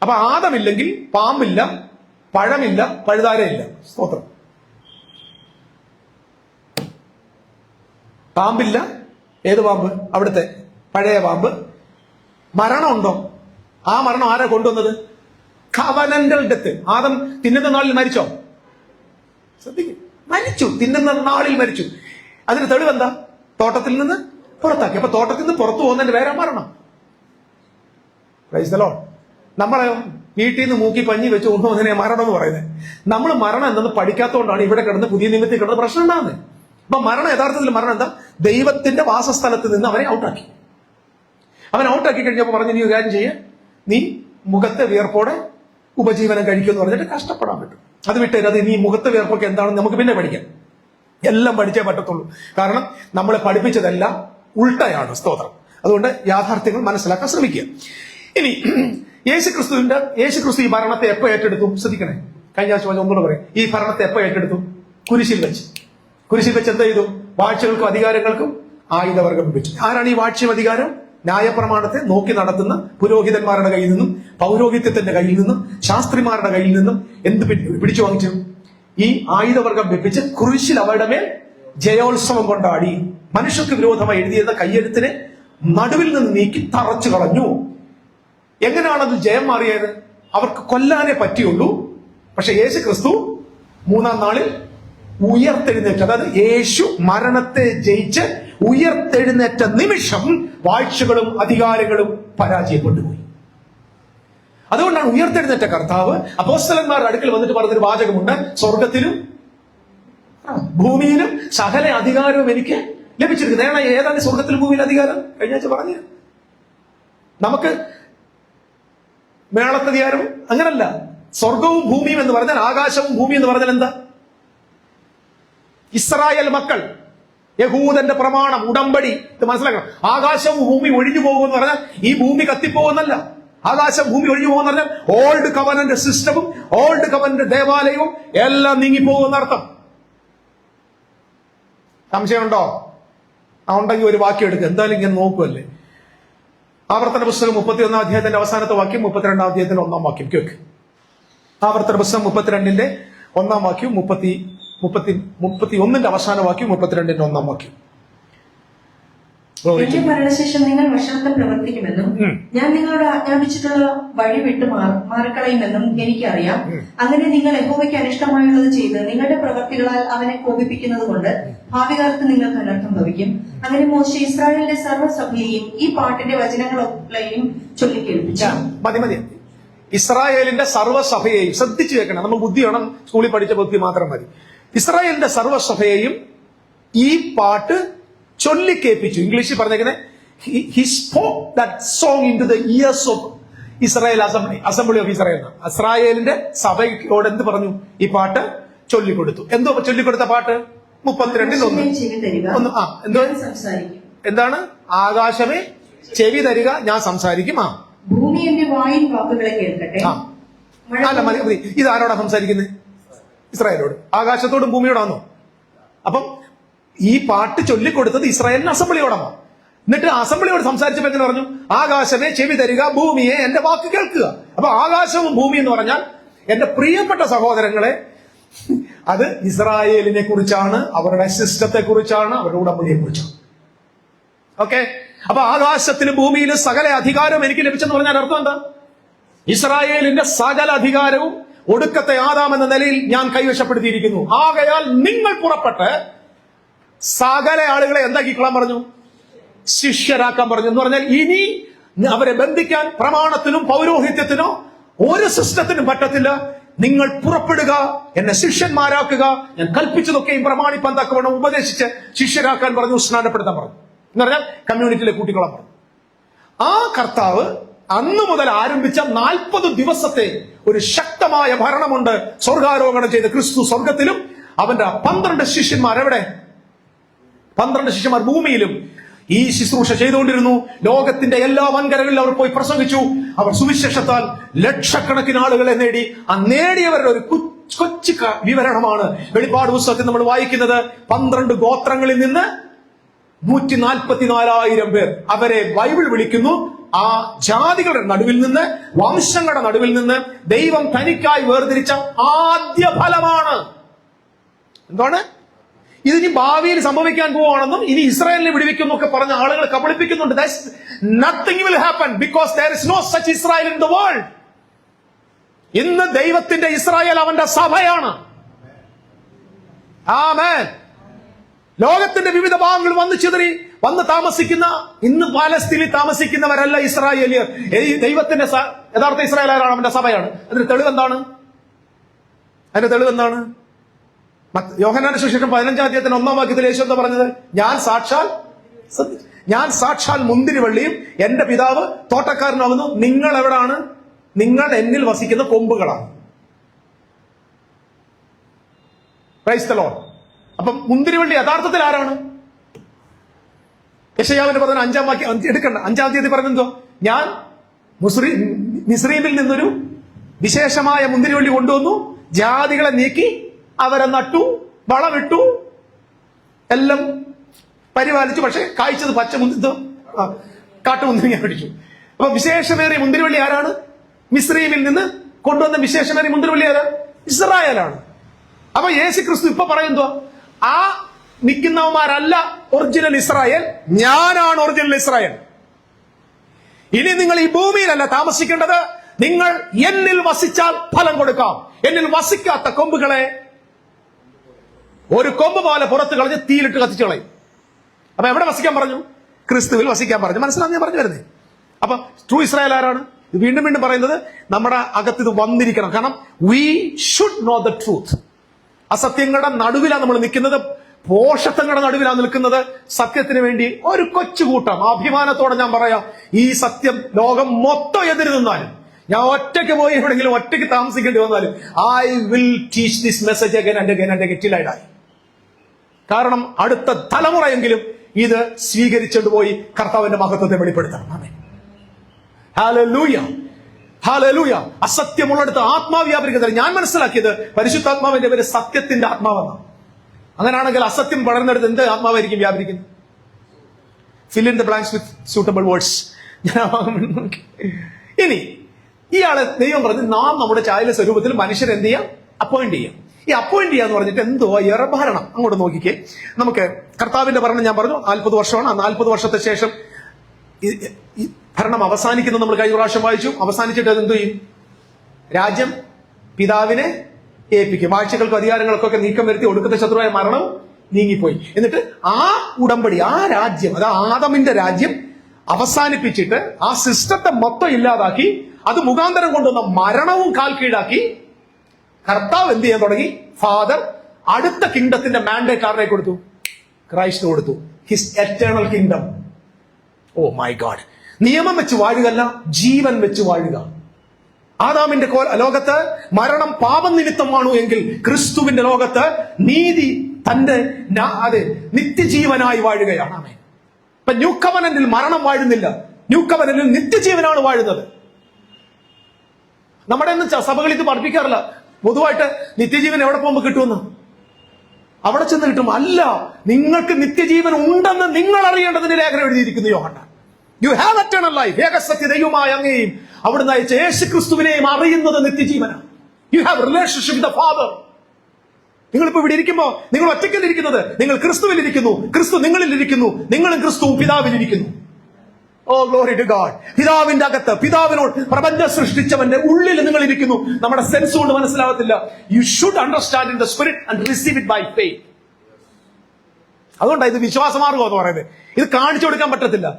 അപ്പൊ ആദമില്ലെങ്കിൽ പാമ്പില്ല, പഴമില്ല, പഴുതാരയില്ല. സ്തോത്രം. പാമ്പില്ല. ഏത് പാമ്പ്? അവിടുത്തെ പഴയ പാമ്പ്. മരണമുണ്ടോ? ആ മരണം ആരാ കൊണ്ടുവന്നത്? Covenantal death. ആദം തിന്നുന്ന നാളിൽ മരിച്ചോ? ശ്രദ്ധിക്കും, മരിച്ചു. തിന്നുന്ന നാളിൽ മരിച്ചു. അതിന് തെളിവെന്താ? തോട്ടത്തിൽ നിന്ന് പുറത്താക്കി. അപ്പൊ തോട്ടത്തിൽ നിന്ന് പുറത്തു പോകുന്നതിന്റെ പേരാ മരണം. Praise the Lord. നമ്മളെ വീട്ടിൽ നിന്ന് മൂക്കി പഞ്ഞി വെച്ച് കൊണ്ടുപോകുന്നതിനെ മരണം എന്ന് പറയുന്നത്. നമ്മൾ മരണം എന്തെന്ന് പഠിക്കാത്തതുകൊണ്ടാണ് ഇവിടെ കിടന്ന് പുതിയ നിമിത്തിൽ കിടന്ന് പ്രശ്നം ഉണ്ടാകുന്നത്. അപ്പൊ മരണം, യഥാർത്ഥത്തിൽ മരണം എന്താ? ദൈവത്തിന്റെ വാസസ്ഥലത്ത് നിന്ന് അവനെ ഔട്ടാക്കി. അവൻ ഔട്ടാക്കി കഴിഞ്ഞപ്പോൾ പറഞ്ഞു, നീ കാര്യം ചെയ്യ, നീ മുഖത്തെ വിയർപ്പോടെ ഉപജീവനം കഴിക്കുമെന്ന് പറഞ്ഞിട്ട് കഷ്ടപ്പെടാൻ പറ്റും. അത് വിട്ടേര്. അത് നീ മുഖത്തെ വിയർപ്പൊക്കെ എന്താണെന്ന് നമുക്ക് പിന്നെ പഠിക്കാം. എല്ലാം പഠിച്ചേ പറ്റത്തുള്ളൂ. കാരണം നമ്മളെ പഠിപ്പിച്ചതെല്ലാം ഉൾട്ടയാണ്. സ്തോത്രം. അതുകൊണ്ട് യാഥാർത്ഥ്യങ്ങൾ മനസ്സിലാക്കാൻ ശ്രമിക്കുക. ഇനി യേശുക്രിസ്തു ഈ ഭരണത്തെ എപ്പോ ഏറ്റെടുത്തു? ശ്രദ്ധിക്കണേ, കഴിഞ്ഞ ആഴ്ച ഒന്നുകൂടെ പറയും. ഈ ഭരണത്തെ എപ്പോ ഏറ്റെടുത്തു? കുരിശിൽ വെച്ച് എന്ത് ചെയ്തു? വാഴ്ചകൾക്കും അധികാരങ്ങൾക്കും ആയുധവർഗം വെച്ചു. ആരാണ് ഈ വാഴ്ചയും അധികാരം? ന്യായപ്രമാണത്തെ നോക്കി നടത്തുന്ന പുരോഹിതന്മാരുടെ കയ്യിൽ നിന്നും, പൗരോഹിത്യത്തിന്റെ കയ്യിൽ നിന്നും, ശാസ്ത്രിമാരുടെ കയ്യിൽ നിന്നും എന്ത് പിടിച്ചു വാങ്ങിച്ചു? ഈ ആയുധവർഗം വെപ്പിച്ച് കുരിശിൽ അവരുടെ മേൽ ജയോത്സവം കൊണ്ടാടി. മനുഷ്യർക്ക് വിരോധമായി എഴുതിയിരുന്ന കയ്യെഴുത്തിനെ നടുവിൽ നിന്ന് നീക്കി തറച്ചു കളഞ്ഞു. എങ്ങനെയാണത് ജയം മാറിയത്? അവർക്ക് കൊല്ലാനേ പറ്റിയുള്ളൂ. പക്ഷെ യേശു ക്രിസ്തു മൂന്നാം നാളിൽ ഉയർത്തെഴുന്നേറ്റ്, അതായത് യേശു മരണത്തെ ജയിച്ച് ഉയർത്തെഴുന്നേറ്റ നിമിഷം വാഴ്ചകളും അധികാരങ്ങളും പരാജയപ്പെട്ടുപോയി. അതുകൊണ്ടാണ് ഉയർത്തെഴുന്നേറ്റ കർത്താവ് അപ്പോസ്തലന്മാരുടെ അടുക്കൽ വന്നിട്ട് പറഞ്ഞൊരു വാചകമുണ്ട്: സ്വർഗത്തിലും ഭൂമിയിലും സകല അധികാരവും എനിക്ക് ലഭിച്ചിരിക്കുന്നു. ഏതാണ് സ്വർഗത്തിലും ഭൂമിയിലും അധികാരം? കഴിഞ്ഞ ആഴ്ച പറഞ്ഞു. നമുക്ക് മേളത്തധികാരം അങ്ങനല്ല. സ്വർഗവും ഭൂമിയും എന്ന് പറഞ്ഞാൽ, ആകാശവും ഭൂമി എന്ന് പറഞ്ഞാൽ എന്താ? ഇസ്രായേൽ മക്കൾ, യഹൂദന്റെ പ്രമാണം, ഉടമ്പടി, ഇത് മനസ്സിലാക്കണം. ആകാശവും ഭൂമി ഒഴിഞ്ഞു പോകുമെന്ന് പറഞ്ഞാൽ ഈ ഭൂമി കത്തിപ്പോകുന്നല്ല. ആകാശം ഭൂമി ഒഴിഞ്ഞു പോകുന്ന പറഞ്ഞാൽ ഓൾഡ് കവനന്റ് സിസ്റ്റവും ഓൾഡ് കവനന്റ് ദേവാലയവും എല്ലാം നീങ്ങിപ്പോകുന്ന അർത്ഥം. സംശയമുണ്ടോ? ഉണ്ടെങ്കിൽ ഒരു വാക്യം എടുക്കുക. എന്തായാലും ഇങ്ങനെ നോക്കുമല്ലേ. ആവർത്തന പുസ്തകം 31 അധ്യായത്തിന്റെ അവസാനത്തെ വാക്യം, 32 അധ്യായത്തിന്റെ 1 വാക്യം കേൾക്ക്. ആവർത്തന പുസ്തകം 32 1 വാക്യം, 31 അവസാന വാക്യം, 32 1 വാക്യം. എന്റെ മരണശേഷം നിങ്ങൾ വഷളത്വം പ്രവർത്തിക്കുമെന്നും ഞാൻ നിങ്ങളോട് ആജ്ഞാപിച്ചിട്ടുള്ള വഴി വിട്ട് മാറിക്കളയുമെന്നും എനിക്കറിയാം. അങ്ങനെ നിങ്ങൾ യഹോവയ്ക്ക് അനിഷ്ടമായുള്ളത് ചെയ്ത് നിങ്ങളുടെ പ്രവർത്തികളാൽ അവനെ കോപിപ്പിക്കുന്നത് കൊണ്ട് ഭാവികാലത്ത് നിങ്ങൾക്ക് അനർത്ഥം ഭവിക്കും. അങ്ങനെ മോശെ ഇസ്രായേലിന്റെ സർവ്വസഭയെയും ഈ പാട്ടിന്റെ വചനങ്ങളെയും ചൊല്ലിക്കേൾപ്പിച്ചു. മതി. ഇസ്രായേലിന്റെ സർവ്വസഭയെയും ശ്രദ്ധിച്ചു കേൾക്കണം. നമ്മൾ ബുദ്ധി വേണം, സ്കൂളിൽ പഠിച്ച ബുദ്ധി മാത്രം മതി. ഇസ്രായേലിന്റെ സർവ്വസഭയെയും ഈ പാട്ട് ചൊല്ലിക്കേൽപ്പിച്ചു. ഇംഗ്ലീഷിൽ പറഞ്ഞേക്കുന്നത് he spoke that song into the ears of Israel assembly of Israel. ഇസ്രായേലിന്റെ സഭയോട് എന്ത് പറഞ്ഞു? ഈ പാട്ട് ചൊല്ലിക്കൊടുത്തു. എന്തോ ചൊല്ലിക്കൊടുത്ത പാട്ട്? 32 എന്താണ്? ആകാശമേ ചെവി തരിക, ഞാൻ സംസാരിക്കും. ഭൂമി എന്റെ വായിൻ വാക്കുകളെ കേൾക്കട്ടെ. അല്ല, മതി. ഇത് ആരോടാ സംസാരിക്കുന്നത്? ഇസ്രായേലോട്. ആകാശത്തോടും ഭൂമിയോടാണോ? അപ്പം ഈ പാട്ട് ചൊല്ലിക്കൊടുത്തത് ഇസ്രായേലിന് അസംബ്ലിയോടാണ്. എന്നിട്ട് അസംബ്ലിയോട് സംസാരിച്ചപ്പോൾ എങ്ങനെ പറഞ്ഞു? ആകാശമേ ചെവി തരിക, ഭൂമിയെ എന്റെ വാക്ക് കേൾക്കുക. അപ്പൊ ആകാശവും ഭൂമി എന്ന് പറഞ്ഞാൽ എന്റെ പ്രിയപ്പെട്ട സഹോദരങ്ങളെ, അത് ഇസ്രായേലിനെ കുറിച്ചാണ്, അവരുടെ സിസ്റ്റത്തെ കുറിച്ചാണ്, അവരുടെ ഉടമ്പടിയെ കുറിച്ചാണ്. ഓക്കെ. അപ്പൊ ആകാശത്തിലും ഭൂമിയിലും സകല അധികാരവും എനിക്ക് ലഭിച്ചെന്ന് പറഞ്ഞാൽ അർത്ഥം എന്താ? ഇസ്രായേലിന്റെ സകല അധികാരവും ഒടുക്കത്തെ ആദാം എന്ന നിലയിൽ ഞാൻ കൈവശപ്പെടുത്തിയിരിക്കുന്നു. ആകയാൽ നിങ്ങൾ പുറപ്പെട്ട് സകല ആളുകളെ എന്താക്കിക്കൊള്ളാൻ പറഞ്ഞു? ശിഷ്യരാക്കാൻ പറഞ്ഞു. എന്ന് പറഞ്ഞാൽ ഇനി അവരെ ബന്ധിക്കാൻ പ്രമാണത്തിനും പൗരോഹിത്യത്തിനോ ഒരു സിസ്റ്റത്തിനും പറ്റത്തില്ല. നിങ്ങൾ പുറപ്പെടുക, എന്നെ ശിഷ്യന്മാരാക്കുക, ഞാൻ കൽപ്പിച്ചതൊക്കെയും പ്രമാണിപ്പാൻ തക്കവണ്ണം ഉപദേശിച്ച് ശിഷ്യരാക്കാൻ പറഞ്ഞു, സ്നാനപ്പെടുത്താൻ പറഞ്ഞു. എന്ന് പറഞ്ഞാൽ കമ്മ്യൂണിറ്റിയിലെ കൂട്ടിക്കൊള്ളാൻ പറഞ്ഞു. ആ കർത്താവ് അന്ന് മുതൽ ആരംഭിച്ച 40 ദിവസത്തെ ഒരു ശക്തമായ ഭരണമുണ്ട്. സ്വർഗാരോഹണം ചെയ്ത ക്രിസ്തു സ്വർഗത്തിലും അവന്റെ 12 ശിഷ്യന്മാർ എവിടെ? 12 ശിഷ്യന്മാർ ഭൂമിയിലും ഈ ശുശ്രൂഷ ചെയ്തുകൊണ്ടിരുന്നു. ലോകത്തിന്റെ എല്ലാ വൻകരകളിലും അവർ പോയി പ്രസംഗിച്ചു. അവർ സുവിശേഷത്താൽ ലക്ഷക്കണക്കിന് ആളുകളെ നേടി. ആ നേടിയവരുടെ ഒരു കൊച്ചു വിവരണമാണ് വെളിപ്പാട് പുസ്തകത്തിൽ നമ്മൾ വായിക്കുന്നത്. 12 ഗോത്രങ്ങളിൽ നിന്ന് 144,000 പേർ. അവരെ ബൈബിൾ വിളിക്കുന്നു ആ ജാതികളുടെ നടുവിൽ നിന്ന്, വംശങ്ങളുടെ നടുവിൽ നിന്ന് ദൈവം തനിക്കായി വേർതിരിച്ച ആദ്യ ഫലമാണ്. എന്താണ്? ഇതിനി ഭാവിയിൽ സംഭവിക്കാൻ പോവാണെന്നും ഇനി ഇസ്രായേലിനെ വിടുവിക്കുന്നൊക്കെ പറഞ്ഞ ആളുകൾ കബളിപ്പിക്കുന്നുണ്ട്. Nothing will happen because there is no such Israel in the world. ഇന്ന് ദൈവത്തിന്റെ ഇസ്രായേൽ അവന്റെ സഭയാണ്. ആമേൻ. ലോകത്തിന്റെ വിവിധ ഭാഗങ്ങൾ വന്ന് താമസിക്കുന്ന, ഇന്ന് പാലസ്തീനിൽ താമസിക്കുന്നവരല്ല ഇസ്രായേലിയർ. ദൈവത്തിന്റെ യഥാർത്ഥ ഇസ്രായേൽ ആരാണ്? അവന്റെ സഭയാണ്. അതിന്റെ തെളിവെന്താണ്? യോഹന്നാന്റെ സുവിശേഷം 15 അധ്യായത്തിന് 1 വാക്യത്തിൽ യേശു എന്താ പറഞ്ഞത്? ഞാൻ സാക്ഷാൽ മുന്തിരിവള്ളിയും എന്റെ പിതാവ് തോട്ടക്കാരനാകുന്നു. നിങ്ങൾ എവിടാണ്? നിങ്ങൾ എന്നിൽ വസിക്കുന്ന കൊമ്പുകളാണ്. Praise the Lord. അപ്പം മുന്തിരിവള്ളി യഥാർത്ഥത്തിൽ ആരാണ്? യെശയ്യാവിന്റെ പറഞ്ഞ 5-ാം വാക്യം എടുക്കണ്ട. 5-ാം തീയതി പറഞ്ഞെന്തോ? ഞാൻ മിസ്രയീമിൽ നിന്നൊരു വിശേഷമായ മുന്തിരിവള്ളി കൊണ്ടുവന്നു, ജാതികളെ നീക്കി അവരെ നട്ടു, വളമിട്ടു, എല്ലാം പരിപാലിച്ചു. പക്ഷെ കായ്ച്ചത് പച്ച കാട്ടുമുന്തിരിങ്ങ പിടിച്ചു. അപ്പൊ വിശേഷമേറിയ മുന്തിരിവള്ളി ആരാണ്? മിസ്രയീമിൽ നിന്ന് കൊണ്ടുവന്ന വിശേഷമേറിയ മുന്തിരിവള്ളി ആരാണ്? ഇസ്രായേലാണ്. അപ്പൊ യേശു ക്രിസ്തു ഇപ്പൊ പറയുന്നോ, ആ നിൽക്കുന്നവന്മാരല്ല ഒറിജിനൽ ഇസ്രായേൽ, ഞാനാണ് ഒറിജിനൽ ഇസ്രായേൽ. ഇനി നിങ്ങൾ ഈ ഭൂമിയിലല്ല താമസിക്കേണ്ടത്, നിങ്ങൾ എന്നിൽ വസിച്ചാൽ ഫലം കൊടുക്കാം. എന്നിൽ വസിക്കാത്ത കൊമ്പുകളെ ഒരു കൊമ്പ് പോലെ പുറത്ത് കളഞ്ഞ് തീയിലിട്ട് കത്തിച്ചു കളയും. അപ്പൊ എവിടെ വസിക്കാൻ പറഞ്ഞു? ക്രിസ്തുവിൽ വസിക്കാൻ പറഞ്ഞു. മനസ്സിലാന്ന് ഞാൻ പറഞ്ഞു വരുന്നേ. അപ്പൊ ട്രൂ ഇസ്രായേൽ ആരാണ്? വീണ്ടും വീണ്ടും പറയുന്നത് നമ്മുടെ അകത്ത് ഇത് വന്നിരിക്കണം. കാരണം we should know the truth. അസത്യങ്ങളുടെ നടുവിലാണ് നമ്മൾ നിൽക്കുന്നത്, പോഷത്വങ്ങളുടെ നടുവിലാണ് നിൽക്കുന്നത്. സത്യത്തിന് വേണ്ടി ഒരു കൊച്ചുകൂട്ടം, അഭിമാനത്തോടെ ഞാൻ പറയാം, ഈ സത്യം ലോകം മൊത്തം എതിര് നിന്നാലും, ഞാൻ ഒറ്റയ്ക്ക് പോയി എവിടെയെങ്കിലും ഒറ്റയ്ക്ക് താമസിക്കേണ്ടി വന്നാലും, I will teach this message again and again and again till I die. കാരണം അടുത്ത തലമുറയെങ്കിലും ഇത് സ്വീകരിച്ചുകൊണ്ട് പോയി കർത്താവിന്റെ മഹത്വത്തെ വെളിപ്പെടുത്തണം. ആമേൻ. Hallelujah, hallelujah. അസത്യമുള്ളടുത്ത് ആത്മാവ് വ്യാപരിക്കുന്നത്. ഞാൻ മനസ്സിലാക്കിയത് പരിശുദ്ധാത്മാവിന്റെ പേര് സത്യത്തിന്റെ ആത്മാവെന്നാണ്. അങ്ങനെയാണെങ്കിൽ അസത്യം വളർന്നെടുത്ത് എന്ത് ആത്മാവായിരിക്കും വ്യാപരിക്കുന്നത്? Fill in the blanks with suitable words. ഇനി ഇയാളെ ദൈവം പറഞ്ഞു, നാം നമ്മുടെ ചായല സ്വരൂപത്തിൽ മനുഷ്യരെ എന്ത് ചെയ്യാം? അപ്പോയിന്റ് ചെയ്യാം. ഈ അപ്പോയിന്റ് ചെയ്യാന്ന് പറഞ്ഞിട്ട് എന്തോ ഭരണം. അങ്ങോട്ട് നോക്കിക്കേ. നമുക്ക് കർത്താവിന്റെ ഭരണം ഞാൻ പറഞ്ഞു 40 വർഷമാണ്. ആ 40 വർഷത്തെ ശേഷം ഈ ഭരണം അവസാനിക്കുന്നത് നമ്മൾ കഴിഞ്ഞ പ്രാവശ്യം വായിച്ചു. അവസാനിച്ചിട്ട് അത് എന്തു ചെയ്യും? രാജ്യം പിതാവിനെ ഏൽപ്പിക്കും. വാഴ്ചകൾക്കും അധികാരങ്ങൾക്കൊക്കെ നീക്കം വരുത്തി ഒടുക്കത്തെ ശത്രുവായ മരണം നീങ്ങിപ്പോയി. എന്നിട്ട് ആ ഉടമ്പടി, ആ രാജ്യം, അത് ആദമിന്റെ രാജ്യം അവസാനിപ്പിച്ചിട്ട് ആ സിസ്റ്റത്തെ മൊത്തം ഇല്ലാതാക്കി, അത് മുഖാന്തരം കൊണ്ടുവന്ന മരണവും കാൽ കീഴാക്കി കർത്താവ് എന്ത് ചെയ്യാൻ തുടങ്ങി? ഫാദർ അടുത്ത കിങ്ഡത്തിന്റെ മാൻഡേറ്റ് ആരുടെ കൊടുത്തു? ക്രൈസ്റ്റ് കൊടുത്തു. His eternal kingdom. Oh my God. നിയമം വെച്ച് വാഴുകല്ല, ജീവൻ വെച്ച് വാഴുക. ആദാമിന്റെ ലോകത്ത് മരണം പാപം നിമിത്തമാണു എങ്കിൽ ക്രിസ്തുവിന്റെ ലോകത്ത് നീതി തന്റെ നിത്യജീവനായി വാഴുകയാണ്. ഇപ്പൊ ന്യൂ കവനന്റിൽ മരണം വാഴുന്നില്ല, ന്യൂ കവനന്റിൽ നിത്യജീവനാണ് വാഴുന്നത്. നമ്മുടെ ഒന്നും സഭകൾ ഇത് പഠിപ്പിക്കാറില്ല. പൊതുവായിട്ട് നിത്യജീവൻ എവിടെ പോകുമ്പോൾ കിട്ടുമെന്ന്, അവിടെ ചെന്ന് കിട്ടും. അല്ല, നിങ്ങൾക്ക് നിത്യജീവൻ ഉണ്ടെന്ന് നിങ്ങൾ അറിയേണ്ടതിന് ലേഖനം എഴുതിയിരിക്കുന്നു Yohannan. You have eternal life. ഏകസത്യ ദൈവമായ അങ്ങയെയും അവിടുന്ന് അയച്ച യേശു ക്രിസ്തുവിനെയും അറിയുന്നത് നിത്യജീവനാണ്. You have relationship with the father. നിങ്ങളിപ്പോ ഇവിടെ ഇരിക്കുമ്പോ നിങ്ങൾ ഒറ്റയ്ക്കല്ലിരിക്കുന്നത്, നിങ്ങൾ ക്രിസ്തുവിലിരിക്കുന്നു, ക്രിസ്തു നിങ്ങളിലിരിക്കുന്നു, നിങ്ങളും ക്രിസ്തുവും പിതാവിലിരിക്കുന്നു. Oh glory to God. പിതാവിന്റെ അകത്ത്, പിതാവിനോട് പ്രപഞ്ചം സൃഷ്ടിച്ചവന്റെ ഉള്ളിൽ നിങ്ങൾ ഇരിക്കുന്നു. നമ്മുടെ സെൻസ് കൊണ്ട് മനസ്സിലാവത്തില്ല. You should understand in the spirit and receive it by faith. അതുകൊണ്ടാണ് ഇത് വിശ്വാസമാർഗം എന്ന് പറയുന്നത്. ഇത് കാണിച്ചു കൊടുക്കാൻ പറ്റത്തില്ല.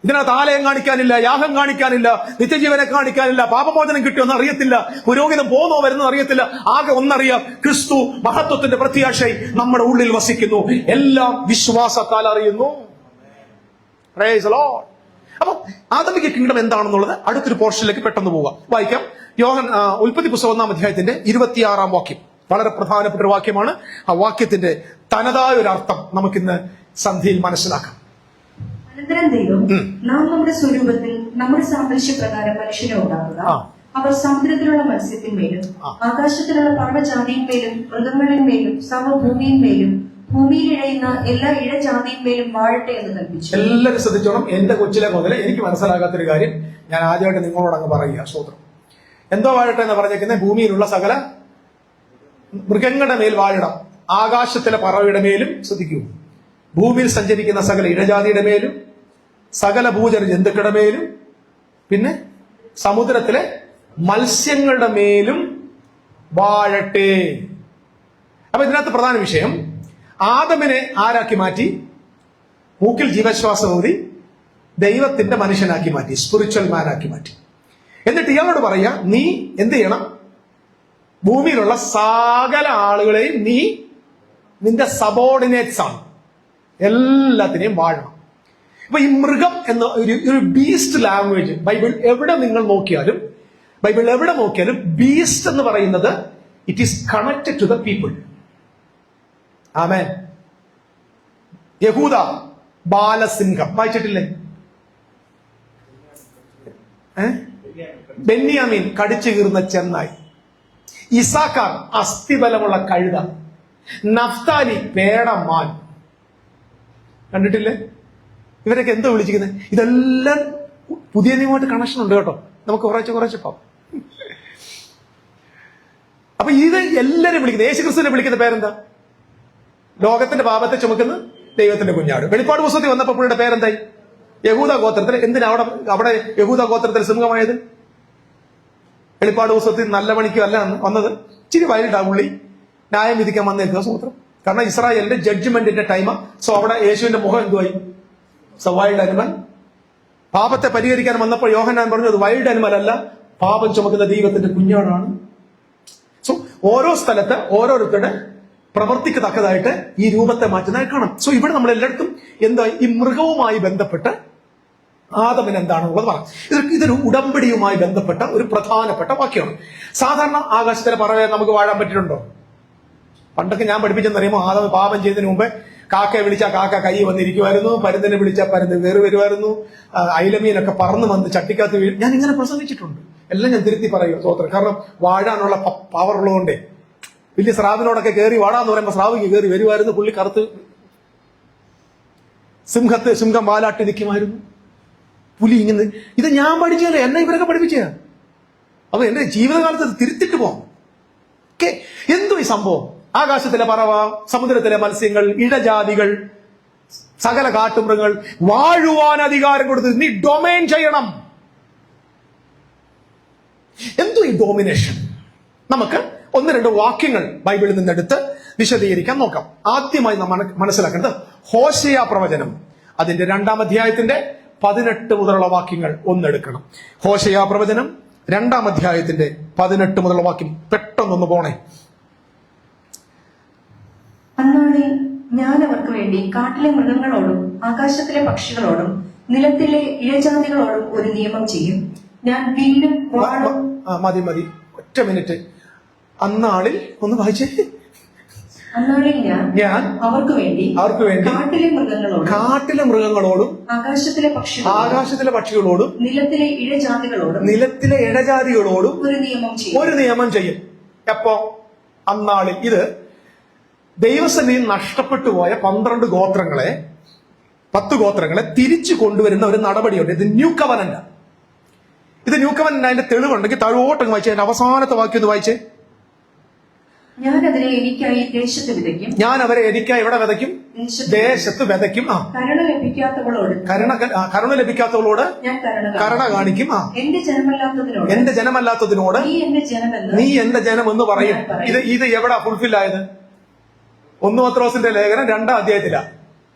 ഇതിനകത്ത് ആലയം കാണിക്കാനില്ല, യാഗം കാണിക്കാനില്ല, നിത്യജീവനെ കാണിക്കാനില്ല, പാപമോചനം കിട്ടിയൊന്നും അറിയത്തില്ല, പുരോഹിതം പോന്നോ വരുന്നോ അറിയത്തില്ല. ആകെ ഒന്നറിയാം, ക്രിസ്തു മഹത്വത്തിന്റെ പ്രത്യാശ നമ്മുടെ ഉള്ളിൽ വസിക്കുന്നു. എല്ലാം വിശ്വാസത്താൽ അറിയുന്നു. Praise the Lord. അപ്പൊ ആദമിക കിങ്ഡം എന്താണെന്നുള്ളത് അടുത്തൊരു പോർഷനിലേക്ക് പെട്ടെന്ന് പോവാം. വായിക്കാം. ഉൽപ്പത്തി പുസ്തകം 1-ാം അധ്യായത്തിന്റെ 26-ാം വാക്യം വളരെ പ്രധാനപ്പെട്ട ഒരു വാക്യമാണ്. ആ വാക്യത്തിന്റെ തനതായ ഒരു അർത്ഥം നമുക്കിന്ന് സന്ധ്യയിൽ മനസ്സിലാക്കാം. അനന്തരം ദൈവം, നാം നമ്മുടെ സ്വരൂപത്തിൽ നമ്മുടെ സാദൃശ്യപ്രകാരം മനുഷ്യനെ ഉണ്ടാക്കുക. അവർ സമുദ്രത്തിലുള്ള മത്സ്യത്തിന്മേലും ആകാശത്തിലുള്ള പർവ്വജാതിയിന്മേലും മൃഗങ്ങളിന്മേലും സർവ്വഭൂമിയിന്മേലും ഭൂമിയിൽ ഇഴയുന്ന എല്ലാ ഇഴജാതിയിന്മേലും വാഴട്ടെ എന്ന് കൽപ്പിച്ചു. എല്ലാവരും ശ്രദ്ധിച്ചോണം. എന്റെ കൊച്ചിലെ മുതൽ എനിക്ക് മനസ്സിലാകാത്തൊരു കാര്യം ഞാൻ ആദ്യമായിട്ട് നിങ്ങളോട് അങ്ങ് പറയുക. സ്തോത്രം. എന്തോ വാഴട്ടെ എന്ന് പറഞ്ഞേക്കുന്നത്? ഭൂമിയിലുള്ള സകല മൃഗങ്ങളുടെ മേൽ വാഴണം, ആകാശത്തിലെ പറവയുടെ മേലും, ശ്രദ്ധിക്കൂ, ഭൂമിയിൽ സഞ്ചരിക്കുന്ന സകല ഇഴജാതിയുടെ മേലും, സകല ഭൂചര ജന്തുക്കളുടെ മേലും, പിന്നെ സമുദ്രത്തിലെ മത്സ്യങ്ങളുടെ മേലും വാഴട്ടെ. അപ്പൊ ഇതിനകത്ത് പ്രധാന വിഷയം, ആദമിനെ ആരാക്കി മാറ്റി? മൂക്കിൽ ജീവശ്വാസം ഊതി ദൈവത്തിന്റെ മനുഷ്യനാക്കി മാറ്റി, സ്പിരിച്വൽ മാനാക്കി മാറ്റി. എന്നിട്ട് ഇയാളോട് പറയാ, നീ എന്ത് ചെയ്യണം? ഭൂമിയിലുള്ള സകല ആളുകളെയും നീ നിന്റെ സബോർഡിനേറ്റ്സ് ആണ്, എല്ലാത്തിനെയും വാഴണം. അപ്പൊ ഈ മൃഗം എന്ന ഒരു ബീസ്റ്റ് ലാംഗ്വേജ് ബൈബിൾ എവിടെ നിങ്ങൾ നോക്കിയാലും, ബീസ്റ്റ് എന്ന് പറയുന്നത് it is connected to the people. Amen. യഹൂദ ബാലസിംഹം വായിച്ചിട്ടില്ലേ? ബെന്യാമീൻ കടിച്ചു കീറുന്ന ചെന്നായി, ഇസാക്കാർ അസ്ഥിബലമുള്ള കഴുത, നഫ്താലി പേടമാൻ. കണ്ടിട്ടില്ലേ? ഇവരൊക്കെ എന്തോ വിളിച്ചിരിക്കുന്നത്? ഇതെല്ലാം പുതിയ നിയമമായിട്ട് കണക്ഷൻ ഉണ്ട് കേട്ടോ. നമുക്ക് കുറച്ച് പോകാം. അപ്പൊ ഇത് എല്ലാരും വിളിക്കുന്നത്, യേശുക്രിസ്തുവിനെ വിളിക്കുന്ന പേരെന്താ? ലോകത്തിന്റെ പാപത്തെ ചുമക്കുന്ന ദൈവത്തിന്റെ കുഞ്ഞാട്. വെളിപ്പാട് പുസ്തകത്തിൽ വന്നപ്പോൾ പുള്ളിയുടെ പേരെന്തായി? യഹൂദ ഗോത്രത്തിൽ. എന്തിനാ അവിടെ യഹൂദ ഗോത്രത്തിൽ സിംഹമായത്? വെളിപ്പാട് പുസ്തകത്തിൽ നല്ല മണിക്കും അല്ല വന്നത്. ഇച്ചിരി വൈകിട്ടാ പുള്ളി ന്യായം വിധിക്കാൻ വന്നേക്കുക സൂത്രം. കാരണം ഇസ്രായേലിന്റെ ജഡ്ജ്മെന്റിന്റെ ടൈമാ. സോ അവിടെ യേശുവിന്റെ മുഖം എന്തുവായി? Wild animal. പാപത്തെ പരിഹരിക്കാൻ വന്നപ്പോൾ യോഹന്നാൻ പറഞ്ഞു അത് വൈൽഡ് അനിമൽ അല്ല, പാപം ചുമക്കുന്ന ദൈവത്തിന്റെ കുഞ്ഞാടാണ്. സോ ഓരോ സ്ഥലത്ത് ഓരോരുത്തരുടെ പ്രവർത്തിക്ക് തക്കതായിട്ട് ഈ രൂപത്തെ മാറ്റുന്നതായി കാണാം. സോ ഇവിടെ നമ്മൾ എല്ലായിടത്തും എന്താ ഈ മൃഗവുമായി ബന്ധപ്പെട്ട് ആദമിന് എന്താണെന്നുള്ളത് പറയാം. ഇതൊരു ഉടമ്പടിയുമായി ബന്ധപ്പെട്ട ഒരു പ്രധാനപ്പെട്ട വാക്യമാണ്. സാധാരണ ആകാശത്തിലെ പറവയെ നമുക്ക് വാഴാൻ പറ്റിയിട്ടുണ്ടോ? പണ്ടൊക്കെ ഞാൻ പഠിപ്പിച്ചെന്നറിയുമ്പോൾ ആദം പാപം ചെയ്തതിന് മുമ്പ് കാക്കയെ വിളിച്ചാൽ കാക്ക കൈ വന്നിരിക്കുമായിരുന്നു, പരുന്തിനെ വിളിച്ചാൽ പരുന്ത് വേറെ വരുമായിരുന്നു, അയിലമീനൊക്കെ പറന്ന് വന്ന് ചട്ടിക്കകത്ത് വീഴും. ഞാൻ ഇങ്ങനെ പ്രസംഗിച്ചിട്ടുണ്ട്. എല്ലാം ഞാൻ തിരുത്തി പറയും സ്വോത്രം. കാരണം വാഴാനുള്ള പവർ ഉള്ളതുകൊണ്ടേ. വലിയ സ്രാവിനോടൊക്കെ കയറി വാടാന്ന് പറയുമ്പോൾ സ്രാവിക്ക് കയറി വരുമായിരുന്നു. പുള്ളി കറുത്ത് സിംഹം വാലാട്ടി നിൽക്കുമായിരുന്നു. പുലി ഇങ്ങനെ. ഇത് ഞാൻ പഠിച്ചല്ലേ, എന്നെ ഇവരൊക്കെ പഠിപ്പിച്ച. അപ്പൊ എന്റെ ജീവിതകാലത്ത് തിരുത്തിട്ട് പോകാം. എന്തോ ഈ സംഭവം? ആകാശത്തിലെ പറവ, സമുദ്രത്തിലെ മത്സ്യങ്ങൾ, ഇഴജാതികൾ, സകല കാട്ടുമൃഗങ്ങൾ വാഴുവാൻ അധികാരം കൊടുത്ത് നീ ഡൊമൈൻ ചെയ്യണം. എന്തോ ഈ ഡോമിനേഷൻ? നമുക്ക് 1-2 വാക്യങ്ങൾ ബൈബിളിൽ നിന്നെടുത്ത് വിശദീകരിക്കാൻ നോക്കാം. ആദ്യമായി നാം മനസ്സിലാക്കേണ്ടത് ഹോശേയ പ്രവചനം അതിന്റെ 2-ാം അധ്യായത്തിന്റെ 18 മുതലുള്ള വാക്യങ്ങൾ ഒന്നെടുക്കണം. ഹോശേയ പ്രവചനം 2-ാം അധ്യായത്തിന്റെ 18 മുതലുള്ള വാക്യം പെട്ടെന്നൊന്ന് പോണേ. അന്നാളിൽ ഞാൻ അവർക്ക് വേണ്ടി കാട്ടിലെ മൃഗങ്ങളോടും ആകാശത്തിലെ പക്ഷികളോടും നിലത്തിലെ ഇഴജാതികളോടും ഒരു നിയമം ചെയ്യും. ഞാൻ വില്ലും വാളും. മതി ഒറ്റ മിനിറ്റ്. അന്നാളിൽ ഒന്ന് വായിച്ചേ. അന്നാളിൽ ഞാൻ അവർക്ക് വേണ്ടി കാട്ടിലെ മൃഗങ്ങളോടും ആകാശത്തിലെ പക്ഷികളോടും നിലത്തിലെ ഇഴജാതികളോടും ഒരു നിയമം ചെയ്യും. എപ്പോ? അന്നാളിൽ. ഇത് ദൈവസന്നിധിയിൽ നഷ്ടപ്പെട്ടു പോയ 12 ഗോത്രങ്ങളെ 10 ഗോത്രങ്ങളെ തിരിച്ചു കൊണ്ടുവരുന്ന ഒരു നടപടിയുണ്ട്. ഇത് ന്യൂ കവനന്റ്. ഇത് ന്യൂ കവനന്റ്. അതിന്റെ തെളിവുണ്ടെങ്കിൽ താഴോട്ടങ്ങ് വായിച്ചേ. അതിന്റെ അവസാനത്തെ വാക്യം ഒന്ന് വായിച്ചേ. ഞാൻ അവരെ എനിക്കായി എവിടെ വിതയ്ക്കും? ദേശത്ത് വിതയ്ക്കും. കരുണ ലഭിക്കാത്തവളോട് കരുണ കാണിക്കും. എന്റെ ജനമല്ലാത്തതിനോട് നീ എന്റെ ജനം എന്ന് പറയും. ഇത് എവിടെ ഫുൾഫിൽ ആയത്? 1 പത്രോസിന്റെ ലേഖനം 2-ാം അധ്യായത്തിലാണ്.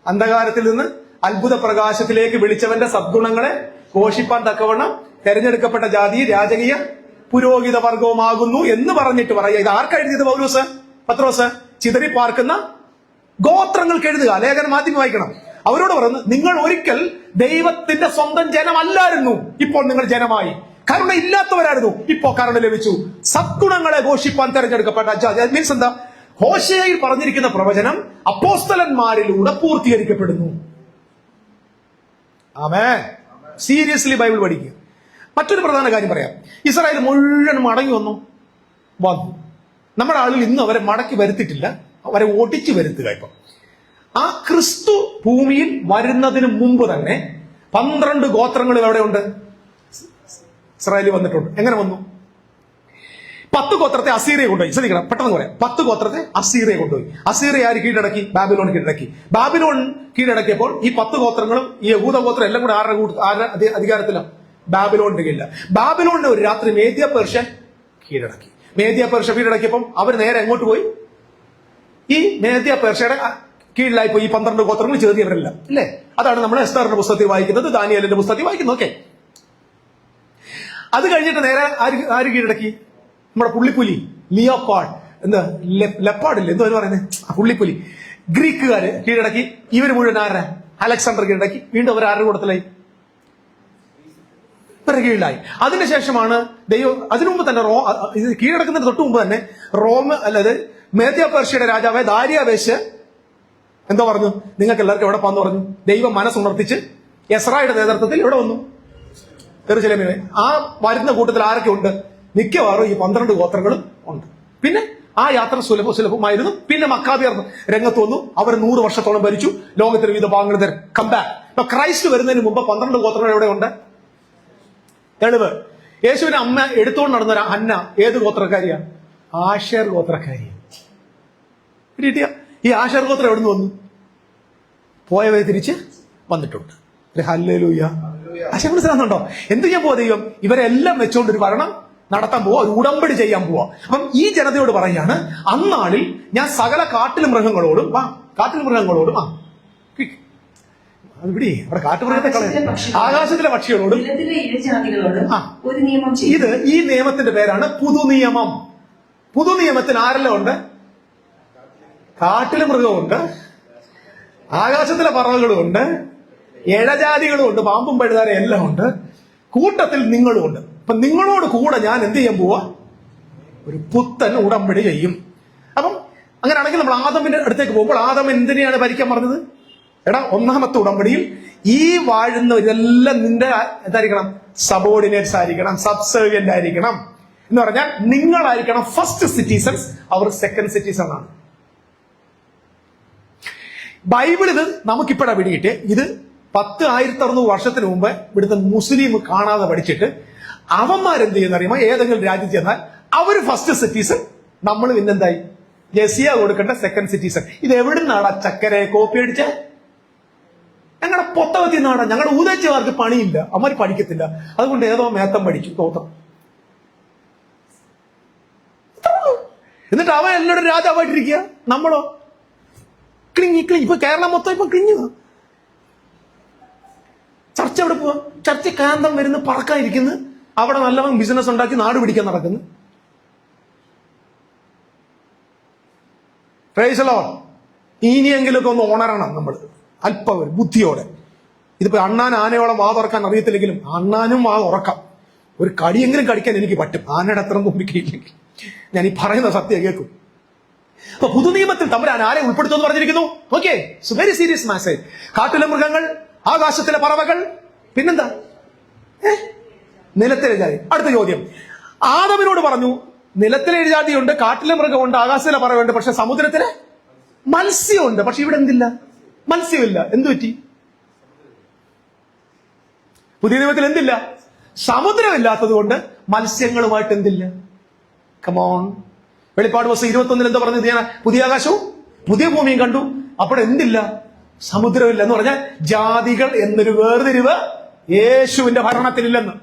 അന്ധകാരത്തിൽ നിന്ന് അത്ഭുത പ്രകാശത്തിലേക്ക് വിളിച്ചവന്റെ സദ്ഗുണങ്ങളെ ഘോഷിപ്പാൻ തക്കവണ്ണം തെരഞ്ഞെടുക്കപ്പെട്ട ജാതി രാജകീയ പുരോഹിത വർഗവുമാകുന്നു എന്ന് പറഞ്ഞിട്ട് പറയുക. ഇത് ആർക്കെഴുതിയത്? പത്രോസ് ചിതറി പാർക്കുന്ന ഗോത്രങ്ങൾക്ക് എഴുതുക. ലേഖനം ആദ്യം വായിക്കണം. അവരോട് പറയുന്നു, നിങ്ങൾ ഒരിക്കൽ ദൈവത്തിന്റെ സ്വന്തം ജനമല്ലായിരുന്നു, ഇപ്പോൾ നിങ്ങൾ ജനമായി. കരുണ ഇല്ലാത്തവരായിരുന്നു, ഇപ്പോ കരുണ ലഭിച്ചു. സദ്ഗുണങ്ങളെ ഘോഷിപ്പാൻ തെരഞ്ഞെടുക്കപ്പെട്ട ജാതി. മീൻസ് എന്താ? ഹോശേയയിൽ പറഞ്ഞിരിക്കുന്ന പ്രവചനം അപ്പോസ്തലന്മാരിലൂടെ പൂർത്തീകരിക്കപ്പെടുന്നു. ആമേൻ. സീരിയസ്ലി ബൈബിൾ പഠിക്കുക. മറ്റൊരു പ്രധാന കാര്യം പറയാം. ഇസ്രായേൽ മുഴുവൻ മടങ്ങി വന്നു. നമ്മുടെ ആളുകൾ ഇന്നും അവരെ മടക്കി വരുത്തിയിട്ടില്ല, അവരെ ഓടിച്ചു വരുത്തുക. ഇപ്പം ആ ക്രിസ്തു ഭൂമിയിൽ വരുന്നതിന് മുമ്പ് തന്നെ 12 ഗോത്രങ്ങളും എവിടെയുണ്ട്? ഇസ്രായേലിൽ വന്നിട്ടുണ്ട്. എങ്ങനെ വന്നു? 10 ഗോത്രത്തെ അസീറിയ കൊണ്ടുപോയി. ശ്രദ്ധിക്കണം, പെട്ടെന്ന് പറയാം. 10 ഗോത്രത്തെ അസീറിയ കൊണ്ടുപോയി. അസീറിയ ആര് കീഴടക്കി? ബാബിലോൺ കീഴടക്കി. ബാബിലോൺ കീഴടക്കിയപ്പോൾ ഈ 10 ഗോത്രങ്ങളും ഈ യഹൂദ ഗോത്രം എല്ലാം കൂടെ ആരുടെ അധികാരത്തിലാണ്? ബാബിലോണിന്റെ കീഴില. ബാബിലോണിന്റെ ഒരു രാത്രി മേദ്യ പേർഷ്യ കീഴടക്കി. മേദ്യ പേർഷ്യ കീഴടക്കിയപ്പം അവർ നേരെ എങ്ങോട്ട് പോയി? ഈ മേദ്യ പേർഷ്യയുടെ കീഴിലായി പോയി. ഈ 12 ഗോത്രങ്ങൾ ചേർത്തിയവരല്ല, അല്ലേ? അതാണ് നമ്മൾ എസ്തറിന്റെ പുസ്തകത്തിൽ വായിക്കുന്നത്, ദാനിയേലിന്റെ പുസ്തകത്തിൽ വായിക്കുന്നത്. ഓക്കെ. അത് കഴിഞ്ഞിട്ട് നേരെ ആര് കീഴടക്കി? നമ്മുടെ പുള്ളിപ്പുലി, ലിയോപാഡ്, എന്താ ലെപ്പാഡില്ലേ, എന്തോ പറയുന്നത്, പുള്ളിപ്പുലി. ഗ്രീക്കുകാര് കീഴടക്കി. ഇവർ മുഴുവൻ ആരുടെ? അലക്സാണ്ടർ കീഴടക്കി. വീണ്ടും അവർ ആരുടെ കൂട്ടത്തിലായി? കീഴിലായി. അതിനുശേഷമാണ് ദൈവം, അതിനുമുമ്പ് തന്നെ ഇത് കീഴടക്കുന്നതിന് തൊട്ട് മുമ്പ് തന്നെ റോം, അല്ലാതെ മേദ്യ പേർഷ്യയുടെ രാജാവായ ദാരിയാവേശ് എന്തോ പറഞ്ഞു? നിങ്ങൾക്ക് എല്ലാവർക്കും എവിടെ പോകാന്ന് പറഞ്ഞു? ദൈവം മനസ്സുണർത്തിച്ച് എസ്രായുടെ നേതൃത്വത്തിൽ ഇവിടെ വന്നു. യെരൂശലേമിൽ. ആ വരുന്ന കൂട്ടത്തിൽ ആരൊക്കെ ഉണ്ട്? മിക്കവാറും ഈ 12 ഗോത്രങ്ങളും ഉണ്ട്. പിന്നെ ആ യാത്ര സുലഭമായിരുന്നു. പിന്നെ മക്കാബിയർ രംഗത്ത് വന്നു. അവർ 100 വർഷത്തോളം ഭരിച്ചു. ലോകത്തിന് വിവിധ ഭാഗങ്ങളിൽ കംബാക്ക്. ഇപ്പൊ ക്രൈസ്റ്റ് വരുന്നതിന് മുമ്പ് 12 ഗോത്രങ്ങൾ എവിടെ ഉണ്ട്? തെളിവ്, യേശുവിനെ അമ്മ എടുത്തുകൊണ്ട് നടന്ന ഒരു അന്ന ഏത് ഗോത്രക്കാരിയാണ്? ആശേർ ഗോത്രക്കാരിയാണ്. കിട്ടിയ ഈ ആശേർ ഗോത്രം എവിടെ നിന്ന് വന്നു? പോയവരെ തിരിച്ച് വന്നിട്ടുണ്ട്. ഹല്ലേലൂയ. ആശയം മനസ്സിലാകുന്നുണ്ടോ? എന്ത് ചെയ്യാൻ പോവാ ദൈവം? ഇവരെല്ലാം വെച്ചുകൊണ്ട് ഒരു ഭരണം നടത്താൻ പോവാ, ഒരു ഉടമ്പടി ചെയ്യാൻ പോവാ. അപ്പം ഈ ജനതയോട് പറയാണ്, അന്നാളിൽ ഞാൻ സകല കാട്ടിലെ മൃഗങ്ങളോടും ഇവിടെ അവിടെ കാട്ടുമൃഗത്തെ ആകാശത്തിലെ പക്ഷികളോടും ഇത് ഈ നിയമത്തിന്റെ പേരാണ് പുതുനിയമം. പുതുനിയമത്തിൽ ആരെല്ലാം ഉണ്ട്? കാട്ടിലെ മൃഗമുണ്ട്, ആകാശത്തിലെ പറവകളും ഉണ്ട്, ഇഴജാതികളും ഉണ്ട്, പാമ്പും പഴുതാരം എല്ലാം ഉണ്ട്, കൂട്ടത്തിൽ നിങ്ങളും ഉണ്ട്. അപ്പൊ നിങ്ങളോട് കൂടെ ഞാൻ എന്ത് ചെയ്യാൻ പോവാ? ഒരു പുത്തൻ ഉടമ്പടി ചെയ്യും. അപ്പം അങ്ങനെയാണെങ്കിൽ നമ്മൾ ആദമിന്റെ അടുത്തേക്ക് പോകുമ്പോൾ ആദം എന്തിനെയാണ് ഭരിക്കാൻ പറഞ്ഞത്? എടാ, ഒന്നാമത്തെ ഉടമ്പടിയിൽ ഈ വാഴുന്നവരെല്ലാം നിന്റെ എന്തായിരിക്കണം? സബോർഡിനേറ്റ്സ് ആയിരിക്കണം, സബ്സർവിയന്റ് ആയിരിക്കണം. എന്ന് പറഞ്ഞാൽ നിങ്ങളായിരിക്കണം ഫസ്റ്റ് സിറ്റിസൺസ്, അവർ സെക്കൻഡ് സിറ്റിസൺ ആണ്. ബൈബിൾ ഇത് നമുക്കിപ്പോഴാണ് പിടികിട്ട്. ഇത് 10,600 വർഷത്തിന് മുമ്പ് ഇവിടുത്തെ മുസ്ലിം കാണാതെ പഠിച്ചിട്ട് അവന്മാരെന്ത് ചെയ്യുന്ന അറിയുമോ? ഏതെങ്കിലും രാജ്യത്ത് ചെന്നാൽ അവര് ഫസ്റ്റ് സിറ്റിസൺ, നമ്മൾ പിന്നെന്തായി? ജസിയ കൊടുക്കേണ്ട സെക്കൻഡ് സിറ്റിസൺ. ഇത് എവിടെ നിന്നാടാ ചക്കരെ കോപ്പി അടിച്ച? ഞങ്ങളുടെ പൊത്തവത്തി നാടാ. ഞങ്ങളുടെ ഊതച്ചമാർക്ക് പണിയില്ല, അവന്മാർ പഠിക്കത്തില്ല. അതുകൊണ്ട് ഏതോ മേത്തം പഠിച്ചു തോത്തം. എന്നിട്ട് അവൻ എല്ലാവരും രാജാവായിട്ടിരിക്കുക. നമ്മളോ ക്ലിങ്ങി. ഇപ്പൊ കേരളം മൊത്തം ഇപ്പൊ ക്ലിഞ്ഞു. ചർച്ച എവിടെ പോവാ? ചർച്ച കാന്തം വരുന്ന പറക്കാതിരിക്കുന്നു. അവിടെ നല്ലവൻ ബിസിനസ് ഉണ്ടാക്കി നാട് പിടിക്കാൻ നടക്കുന്നു. Praise Lord. ഇനിയെങ്കിലൊക്കെ ഒന്ന് ഉണരണം നമ്മൾ, അല്പം ഒരു ബുദ്ധിയോടെ. ഇതിപ്പോ അണ്ണാൻ ആനയോളം വാ തുറക്കാൻ അറിയത്തില്ലെങ്കിലും അണ്ണാനും വാ തുറക്കാം. ഒരു കടിയെങ്കിലും കടിക്കാൻ എനിക്ക് പറ്റും, ആനയുടെ അത്ര മുമ്പിക്കില്ലെങ്കിൽ. ഞാൻ ഈ പറയുന്ന സത്യം കേൾക്കും. അപ്പൊ പുതുനിയമത്തിൽ തമ്പുരാൻ ആരെ ഉൾപ്പെടുത്തുമെന്ന് പറഞ്ഞിരിക്കുന്നു? Okay, so very serious message. കാട്ടിലെ മൃഗങ്ങൾ, ആകാശത്തിലെ പറവകൾ, പിന്നെന്താ? നിലത്തിലെ ജാതി. അടുത്ത ചോദ്യം, ആദമിനോട് പറഞ്ഞു നിലത്തിലെ ജാതിയുണ്ട്, കാട്ടിലെ മൃഗമുണ്ട്, ആകാശത്തിലെ പറവയുണ്ട്, പക്ഷെ സമുദ്രത്തിലെ മത്സ്യമുണ്ട്. പക്ഷെ ഇവിടെ എന്തില്ല? മത്സ്യമില്ല. എന്തു പറ്റി? പുതിയ നിയമത്തിൽ എന്തില്ല? സമുദ്രമില്ലാത്തത് കൊണ്ട് മത്സ്യങ്ങളുമായിട്ട് എന്തില്ല? കമോൺ. വെളിപ്പാട് ദിവസം 21 എന്താ പറഞ്ഞത്? ഞാൻ പുതിയ ആകാശവും പുതിയ ഭൂമിയും കണ്ടു. അപ്പോൾ എന്തില്ല? സമുദ്രമില്ല. എന്ന് പറഞ്ഞാൽ ജാതികൾ എന്നൊരു വേർതിരിവ് യേശുവിന്റെ ഭരണത്തിലില്ലെന്ന്.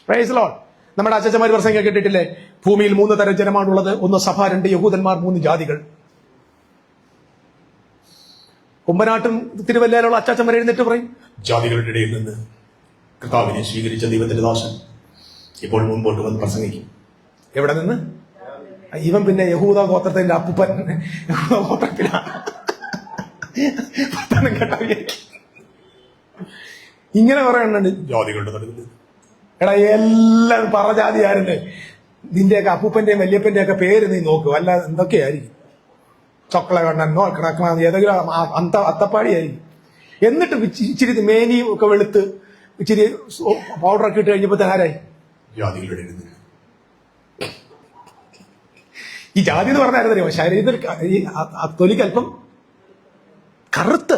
Praise Lord. നമ്മുടെ അച്ഛന്മാർ പ്രസംഗം കേട്ടിട്ടില്ലേ? ഭൂമിയിൽ 3 തരം ജനമാണുള്ളത്. 1 സഭ, 2 യഹൂദന്മാർ, 3 ജാതികൾ. കുമ്പനാട്ടും തിരുവല്ലയിലുള്ള അച്ചാച്ചന്മാർ എഴുന്നേറ്റ് പറയും, ജാതികളുടെ ഇടയിൽ നിന്ന് കർത്താവിനെ സ്വീകരിച്ച ദൈവത്തിന്റെ ദാസൻ ഇപ്പോൾ മുൻപോട്ട് വന്ന് പ്രസംഗിക്കും. എവിടെ നിന്ന്? ഇവൻ പിന്നെ യഹൂദ ഗോത്രത്തിന്റെ അപ്പൂപ്പൻ, യഹൂദ ഗോത്രത്തിലാണ്. ഇങ്ങനെ പറയണുണ്ട് ജാതികളുടെ നടുവിൽ. എടാ, എല്ലാം പറജാതി ആരുണ്ട്? നിന്റെയൊക്കെ അപ്പൂപ്പന്റെയും വല്യപ്പന്റെയും ഒക്കെ പേര് നീ നോക്കും, അല്ല എന്തൊക്കെയായിരിക്കും? ചൊക്കള കണ്ണനോ കിടക്കണ ഏതെങ്കിലും അത്തപ്പാടിയായിരിക്കും. എന്നിട്ട് ഇച്ചിരി മേനിയും ഒക്കെ വെളുത്ത് ഇച്ചിരി പൗഡറൊക്കെ ഇട്ട് കഴിഞ്ഞപ്പോ ആരായി? ജാതികളുടെ. ഈ ജാതി എന്ന് പറഞ്ഞാൽ ശരീരത്തിൽ ഈ തൊലിക്ക് അല്പം കറുത്ത്,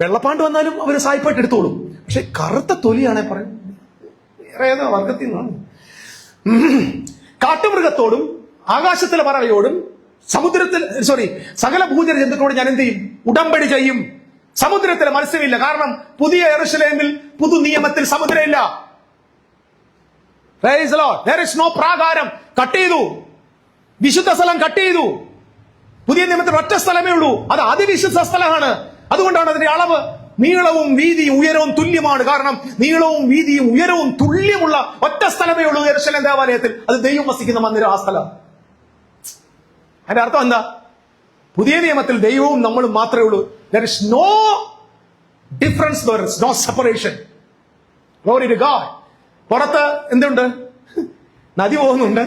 വെള്ളപ്പാണ്ട് വന്നാലും അവര് സായിപ്പായിട്ട് എടുത്തോളും. പക്ഷെ കറുത്ത തൊലിയാണെ പറയും ഏതാ വർഗത്തിൽ നിന്നാണ്. കാട്ടുമൃഗത്തോടും ആകാശത്തിലെ പറവയോടും സമുദ്രത്തിൽ സകല ഭൂചര ജന്തുക്കളോട് ഞാൻ എന്ത് ചെയ്യും? ഉടമ്പടി ചെയ്യും. സമുദ്രത്തിലെ മത്സ്യമില്ല. കാരണം പുതിയ യെരൂശലേമിൽ പുതു നിയമത്തിൽ സമുദ്രമില്ല. Praise lord. there is no പ്രാകാരം. കട്ട് ചെയ്തു. വിശുദ്ധ സ്ഥലം കട്ട് ചെയ്തു. പുതിയ നിയമത്തിൽ ഒറ്റ സ്ഥലമേ ഉള്ളൂ, അത് അതിവിശുദ്ധ സ്ഥലമാണ്. അതുകൊണ്ടാണ് അതിന്റെ അളവ് നീളവും വീതിയും ഉയരവും തുല്യമാണ്. കാരണം നീളവും വീതിയും ഉയരവും തുല്യമുള്ള ഒറ്റ സ്ഥലമേ ഉള്ളൂ യെരൂശലേം ദേവാലയത്തിൽ. അത് ദൈവം വസിക്കുന്ന മന്ദിരം, ആ സ്ഥലം. അതിന്റെ അർത്ഥം എന്താ? പുതിയ നിയമത്തിൽ ദൈവവും നമ്മളും മാത്രമേ ഉള്ളൂ. there is no difference, there is no separation. Glory to God. പുറത്ത് എന്തുണ്ട്? നദി പോകുന്നുണ്ട്.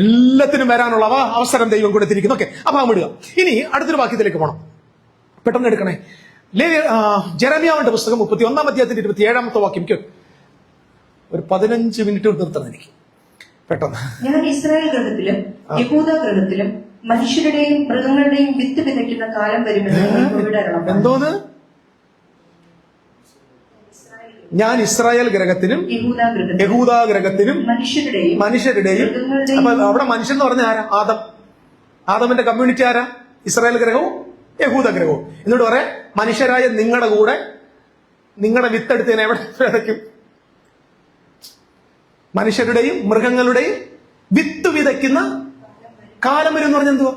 എല്ലാത്തിനും വരാനുള്ള അവസരം ദൈവം കൊടുത്തിരിക്കുന്നു. ഓക്കെ, അപ്പൊ വിടുക. ഇനി അടുത്തൊരു വാക്യത്തിലേക്ക് പോകണം. പെട്ടെന്ന് എടുക്കണേ. ജെറമ്യാവിന്റെ പുസ്തകം 31 അധ്യായത്തിന്റെ 27 വാക്യം. ഒരു 15 മിനിറ്റ് നിർത്തണം എനിക്ക് പെട്ടെന്ന്. ഞാൻ ഇസ്രായേൽ ഗൃഹത്തിലും യഹൂദ ഗൃഹത്തിലും മനുഷ്യരുടെയും മൃഗങ്ങളുടെയും വിത്ത് വിതയ്ക്കുന്ന കാലം വരുമെന്ന് യഹോവയുടെ അരുളപ്പാട്. എന്തോന്ന്? ഞാൻ ഇസ്രായേൽ ഗ്രഹത്തിലും യഹൂദ ഗ്രഹത്തിലും മനുഷ്യരുടെയും. അപ്പൊ അവിടെ മനുഷ്യൻ എന്ന് പറഞ്ഞ ആരാ? ആദമിന്റെ കമ്മ്യൂണിറ്റി ആരാ? ഇസ്രായേൽ ഗ്രഹവും യഹൂദ ഗ്രഹവും. എന്നിട്ട് പറയാം, മനുഷ്യരായ നിങ്ങളുടെ കൂടെ നിങ്ങളുടെ വിത്തെടുത്തതിനെ എവിടെ വിതയ്ക്കും? മനുഷ്യരുടെയും മൃഗങ്ങളുടെയും വിത്ത് വിതയ്ക്കുന്ന കാലം വരും എന്ന് പറഞ്ഞ എന്തുവാ?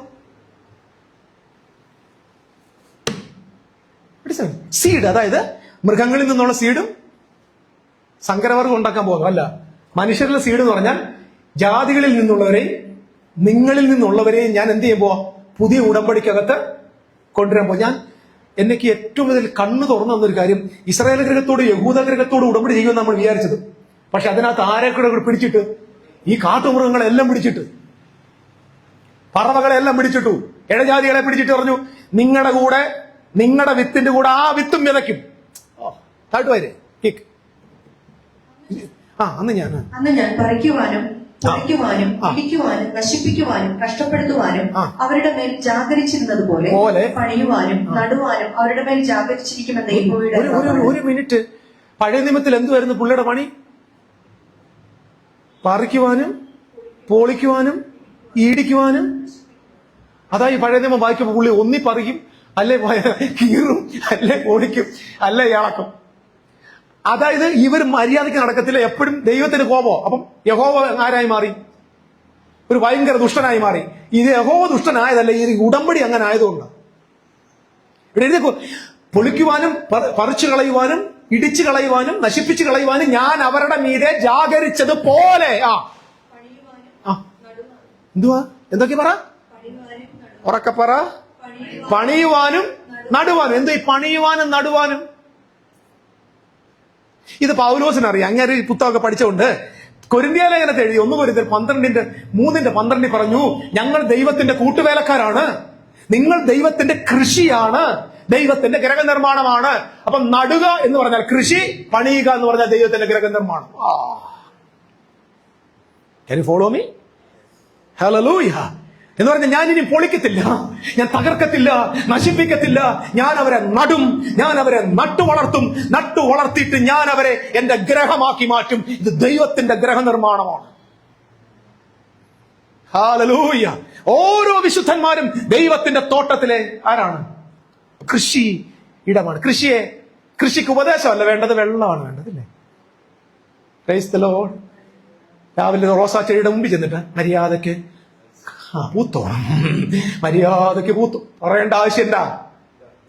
സീഡ്. അതായത് മൃഗങ്ങളിൽ നിന്നുള്ള സീഡും സങ്കരവർഗം ഉണ്ടാക്കാൻ പോകുന്നു. അല്ല, മനുഷ്യരിലെ സീഡ് എന്ന് പറഞ്ഞാൽ ജാതികളിൽ നിന്നുള്ളവരെയും നിങ്ങളിൽ നിന്നുള്ളവരെയും ഞാൻ എന്ത് ചെയ്യാൻ പോവാ? പുതിയ ഉടമ്പടിക്കകത്ത് കൊണ്ടുവരാൻ പോവാ. ഞാൻ എനിക്ക് ഏറ്റവും കൂടുതൽ കണ്ണു തുറന്നു തന്നൊരു കാര്യം, ഇസ്രായേൽ ഗ്രഹത്തോട് യഹൂദ ഗ്രഹത്തോട് ഉടമ്പടി ചെയ്യുമെന്ന് നമ്മൾ വിചാരിച്ചത്. പക്ഷെ അതിനകത്ത് ആരെക്കൂടെ പിടിച്ചിട്ട്, ഈ കാട്ടുമൃഗങ്ങളെല്ലാം പിടിച്ചിട്ട്, പറവകളെല്ലാം പിടിച്ചിട്ടു, ഇഴജാതികളെ പിടിച്ചിട്ട് പറഞ്ഞു, നിങ്ങളുടെ കൂടെ നിങ്ങളുടെ വിത്തിന്റെ കൂടെ ആ വിത്തും വിതയ്ക്കും. താട്ടുവാരേ അന്ന് ഞാൻ പറിക്കുവാനും പൊടിക്കുവാനും ഇടിക്കുവാനും നശിപ്പിക്കുവാനും കഷ്ടപ്പെടുത്തുവാനും അവരുടെ മേൽ ജാഗരിച്ചിരുന്നത് പോലെ പണിയുവാനും നടുവാനും അവരുടെ മേൽ ജാഗരിച്ചിരിക്കുമെന്ന് യഹോവയുടെ. ഒരു മിനിറ്റ്, പഴയ നിയമത്തിൽ എന്തുവായിരുന്നു പുള്ളിയുടെ പണി? പറിക്കുവാനും പൊളിക്കുവാനും ഇടിക്കുവാനും. അതായി പഴയ നിയമം വായിക്കുമ്പോൾ പുള്ളി ഒന്നി പറിക്കും, അല്ലെ കീറും, അല്ലെ പൊളിക്കും, അല്ലെ ഇളക്കും. അതായത് ഇവർ മര്യാദയ്ക്ക് നടക്കത്തില്ല, എപ്പോഴും ദൈവത്തിന് കോപം. അപ്പം യഹോവ ആരായി മാറി? ഒരു ഭയങ്കര ദുഷ്ടനായി മാറി. ഇത് യഹോവ ദുഷ്ടനായതല്ല, ഈ ഉടമ്പടി അങ്ങനെ ആയതുകൊണ്ട്. ഇവിടെ എഴുതി, പൊളിക്കുവാനും പറിച്ചു കളയുവാനും ഇടിച്ചു കളയുവാനും നശിപ്പിച്ചു കളയുവാനും ഞാൻ അവരുടെ മീതെ ജാഗരിച്ചത് പോലെ. എന്തുവാ? എന്തൊക്കെ പറ? ഉറക്കെ പറ. പണിയുവാനും നടുവാനും. എന്താ ഈ പണിയുവാനും നടുവാനും? ഇത് പൗലോസിനറിയാം. അങ്ങനെ ഈ പുസ്തകമൊക്കെ പഠിച്ചുകൊണ്ട് കൊരിന്ത്യ ലേഖനത്തെ എഴുതി 1 കൊരിന്ത്യർ 3:12 പറഞ്ഞു, ഞങ്ങൾ ദൈവത്തിന്റെ കൂട്ടുവേലക്കാരാണ്, നിങ്ങൾ ദൈവത്തിന്റെ കൃഷിയാണ്, ദൈവത്തിന്റെ ഗ്രഹനിർമ്മാണമാണ്. അപ്പം നടുക എന്ന് പറഞ്ഞാൽ കൃഷി, പണിയുക എന്ന് പറഞ്ഞാൽ ദൈവത്തിന്റെ ഗ്രഹനിർമ്മാണം. Can you follow me? Hallelujah. എന്ന് പറഞ്ഞാൽ ഞാൻ ഇനി പൊളിക്കത്തില്ല, ഞാൻ തകർക്കത്തില്ല, നശിപ്പിക്കത്തില്ല. ഞാൻ അവരെ നടും, ഞാൻ അവരെ നട്ടു വളർത്തിയിട്ട് ഞാൻ അവരെ എന്റെ ഗ്രഹമാക്കി മാറ്റും. ഇത് ദൈവത്തിന്റെ ഗ്രഹനിർമ്മാണമാണ്. ഹല്ലേലൂയ. ഓരോ വിശുദ്ധന്മാരും ദൈവത്തിന്റെ തോട്ടത്തിലെ ആരാണ്? കൃഷി ഇടമാണ്. കൃഷിക്ക് ഉപദേശമല്ല വേണ്ടത്, വെള്ളമാണ് വേണ്ടതില്ലേ? Praise the Lord. രാവിലെ റോസാ ചെടിയുടെ മുമ്പിൽ ചെന്നിട്ട് മര്യാദയ്ക്ക് പൂത്തോണം, മര്യാദയ്ക്ക് പൂത്തു പറയേണ്ട ആവശ്യമില്ല.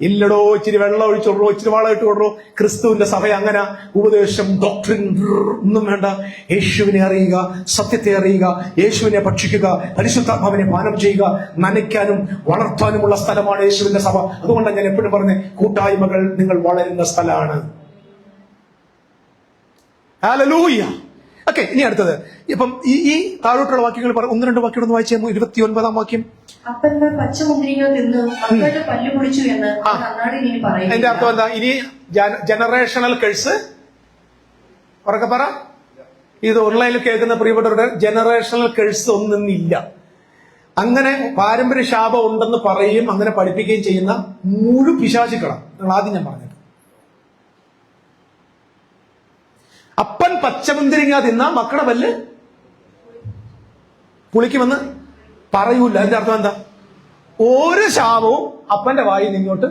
ഇല്ലടോ, ഇച്ചിരി വെള്ളം ഒഴിച്ചോളൂ, ഇച്ചിരി വളം ഇട്ട് കൊടുറോ. ക്രിസ്തുവിന്റെ സഭ അങ്ങനെ ഉപദേശം, ഡോക്ട്രിൻ ഒന്നും വേണ്ട. യേശുവിനെ അറിയുക, സത്യത്തെ അറിയുക, യേശുവിനെ ഭക്ഷിക്കുക, പരിശുദ്ധാത്മാവിനെ പാനം ചെയ്യുക. നനയ്ക്കാനും വളർത്താനുമുള്ള സ്ഥലമാണ് യേശുവിന്റെ സഭ. അതുകൊണ്ടാണ് ഞാൻ എപ്പോഴും പറഞ്ഞത്, കൂട്ടായ്മകൾ നിങ്ങൾ വളരുന്ന സ്ഥലമാണ്. ഹല്ലേലൂയ. ഓക്കെ, ഇനി അടുത്തത്. ഇപ്പം ഈ താഴോട്ടുള്ള വാക്യങ്ങൾ 1-2 വാക്യം ഒന്ന് വായിച്ചു. 29 വാക്യം. അപ്പന്മാർ പച്ചമുന്തിരിങ്ങ തിന്നു മക്കളുടെ പല്ല് പൊളിച്ചു എന്ന് പറയും. എന്റെ അർത്ഥം എന്താ? ഇനി ജനറേഷണൽ കഴ്സ്. ഉറക്കെ പറ. ഇത് ഓൺലൈനിൽ കേൾക്കുന്ന പ്രിയപ്പെട്ടവരുടെ ജനറേഷണൽ കഴ്സ് ഒന്നില്ല. അങ്ങനെ പാരമ്പര്യ ശാപം ഉണ്ടെന്ന് പറയുകയും അങ്ങനെ പഠിപ്പിക്കുകയും ചെയ്യുന്ന മുഴു പിശാചുക്കളാണ്. നിങ്ങൾ ആദ്യം ഞാൻ പറഞ്ഞത്. അപ്പൻ പച്ചമുന്തിരിങ്ങ തിന്ന മക്കളുടെ പല്ല് പുളിക്കുമെന്ന് പറയൂല. അതിന്റെ അർത്ഥം എന്താ? ഒരു ശാപവും അപ്പന്റെ വായിൽ നിന്നോട്ട്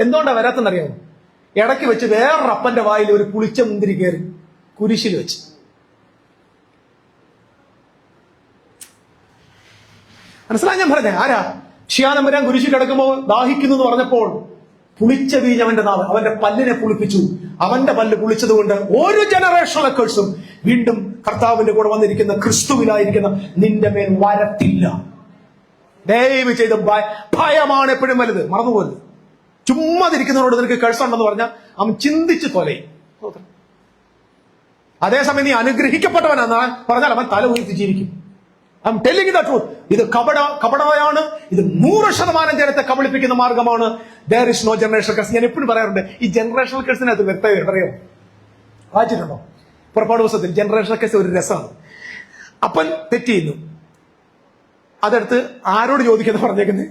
എന്തുകൊണ്ടാ വരാത്തെന്നറിയാമോ? ഇടയ്ക്ക് വെച്ച് വേറൊരു അപ്പന്റെ വായിൽ ഒരു പുളിച്ച മുന്തിരി കയറി കുരിശിൽ വെച്ച്. മനസ്സിലായി ഞാൻ പറഞ്ഞേ? ആരാ? ശിയാനമ്പരാൻ കുരിശിൽ കിടക്കുമ്പോൾ ദാഹിക്കുന്നു എന്ന് പറഞ്ഞപ്പോൾ പുളിച്ച വീഞ്ഞ് അവന്റെ നാവ്, അവന്റെ പല്ലിനെ പുളിപ്പിച്ചു. അവന്റെ പല്ല് പുളിച്ചതുകൊണ്ട് ഒരു ജനറേഷണൽ കേഴ്സും വീണ്ടും കർത്താവിന്റെ കൂടെ വന്നിരിക്കുന്ന ക്രിസ്തുവിലായിരിക്കുന്ന നിന്റെ മേൽ വരത്തില്ല. ദയവ് ചെയ്ത് ഭയമാണ് എപ്പോഴും വലുത്, മറന്നുപോകരുത്. ചുമ്മാതിരിക്കുന്നവരോട് നിനക്ക് കേഴ്സുണ്ടെന്ന് പറഞ്ഞാൽ അവൻ ചിന്തിച്ച് തൊലയും. അതേസമയം നീ അനുഗ്രഹിക്കപ്പെട്ടവനാന്ന് പറഞ്ഞാൽ അവൻ തല ഉയർത്തി ജീവിക്കും. I am telling the truth. ഇത് കപടമാണ്. ഇത് 100% ജനത്തെ കബളിപ്പിക്കുന്ന മാർഗമാണ്. There is no generational curse. ഞാൻ എപ്പോഴും പറയാറുണ്ട്, ഈ ജനറേഷണൽ കർസിനകത്ത് വ്യക്തത അറിയോ? വായിച്ചിട്ടുണ്ടോ? പുറപ്പാട് ദിവസത്തിൽ ജനറേഷണൽ കർസ് ഒരു രസമാണ്. അപ്പൻ തെറ്റ് ചെയ്യുന്നു, അതെടുത്ത് ആരോട് ചോദിക്കുന്ന പറഞ്ഞേക്കുന്നത്?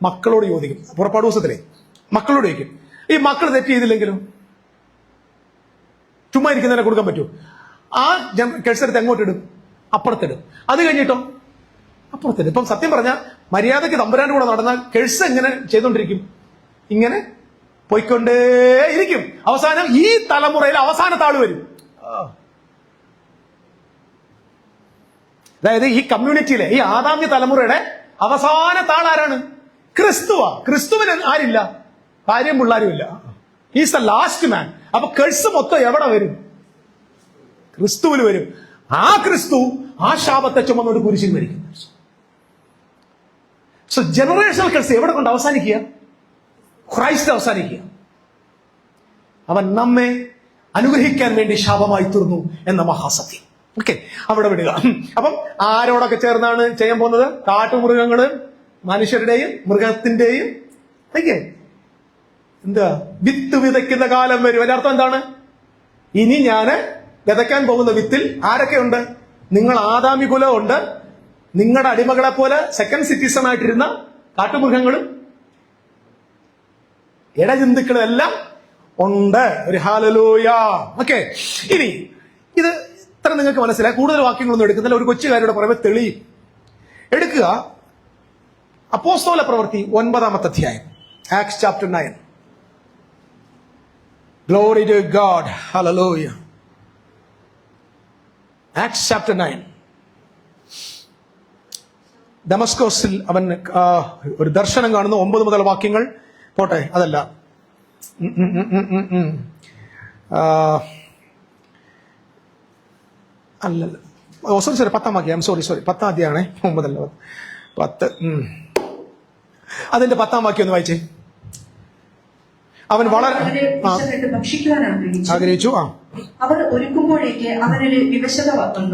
മക്കളോട് ചോദിക്കും. പുറപ്പാട് ദിവസത്തിലെ മക്കളോട് ചോദിക്കും. ഈ മക്കൾ തെറ്റ് ചെയ്തില്ലെങ്കിലും ചുമ്മാ ഇരിക്കുന്നതിനെ കൊടുക്കാൻ പറ്റൂ? ആ കെഴ്സെടുത്ത് എങ്ങോട്ടിടും? അപ്പുറത്തിടും. അത് കഴിഞ്ഞിട്ടോ അപ്പുറത്തിടും. ഇപ്പം സത്യം പറഞ്ഞാൽ മര്യാദയ്ക്ക് തമ്പുരാന്റെ കൂടെ നടന്നാൽ കെഴ്സ് എങ്ങനെ ചെയ്തോണ്ടിരിക്കും? ഇങ്ങനെ പോയിക്കൊണ്ടേയിരിക്കും. അവസാനം ഈ തലമുറയിൽ അവസാനത്തെ ആള് വരും. അതായത് ഈ കമ്മ്യൂണിറ്റിയിലെ ഈ ആദാമ്യ തലമുറയുടെ അവസാനത്തെ ആൾ ആരാണ്? ക്രിസ്തുവാ. ക്രിസ്തുവിന് ആരില്ല? ഭാര്യയും പിള്ളാരും ഇല്ല. Is the last man. അപ്പൊ കെഴ്സ് മൊത്തം എവിടെ വരും? ക്രിസ്തുവിൽ വരും. ആ ക്രിസ്തു ആ ശാപത്തെ ചുമന്നോട് കുരിശിൽ മരിക്കും. സോ ജനറേഷണൽ കെഴ്സ് എവിടെ കൊണ്ട് അവസാനിക്കുക? ക്രൈസ്റ്റ് അവസാനിക്കുക. അവൻ നമ്മെ അനുഗ്രഹിക്കാൻ വേണ്ടി ശാപമായി തീർന്നു എന്ന മഹാസത്യം. ഓക്കെ, അവിടെ വിടുക. അപ്പം ആരോടൊക്കെ ചേർന്നാണ് ചെയ്യാൻ പോകുന്നത്? കാട്ടുമൃഗങ്ങള് മനുഷ്യരുടെയും മൃഗത്തിന്റെയും എന്താ വിത്ത് വിതയ്ക്കുന്ന കാലം വരും. അതിന്റെ അർത്ഥം എന്താണ്? ഇനി ഞാന് വിതയ്ക്കാൻ പോകുന്ന വിത്തിൽ ആരൊക്കെയുണ്ട്? നിങ്ങൾ ആദാമി കുലമുണ്ട്. നിങ്ങളുടെ അടിമകളെ പോലെ സെക്കൻഡ് സിറ്റിസൺ ആയിട്ടിരുന്ന കാട്ടുമൃഗങ്ങളും ഇടജന്തുക്കളും എല്ലാം ഉണ്ട്. ഒരു ഹല്ലേലൂയ. ഓക്കെ, ഇനി ഇത് ഇത്ര നിങ്ങൾക്ക് മനസ്സിലായി. കൂടുതൽ വാക്യങ്ങളൊന്നും എടുക്കുന്നില്ല. ഒരു കൊച്ചുകാരുടെ പുറമെ തെളിയും. എടുക്കുക അപ്പോസ്തല പ്രവൃത്തി 9-ാമത്തെ അധ്യായം, acts chapter 9. Glory to God. Hallelujah. Acts chapter 9. ദമസ്കോസിൽ അവൻ ഒരു ദർശനം കാണുന്നു. 9 മുതൽ വാക്യങ്ങൾ പോട്ടെ, അതല്ല, അല്ലല്ല, സോറി 10-ാം വാക്യം. സോറി 10-ാം അധ്യായമാണേ, 9 അല്ല 10. അതിന്റെ 10-ാം വാക്യം ഒന്ന് വായിച്ചേ. അവൻ വളരെ ഭക്ഷിക്കുവാൻ ആഗ്രഹിച്ചു. അവർ ഒരുക്കുമ്പോഴേക്ക് അവനൊരു വിവശത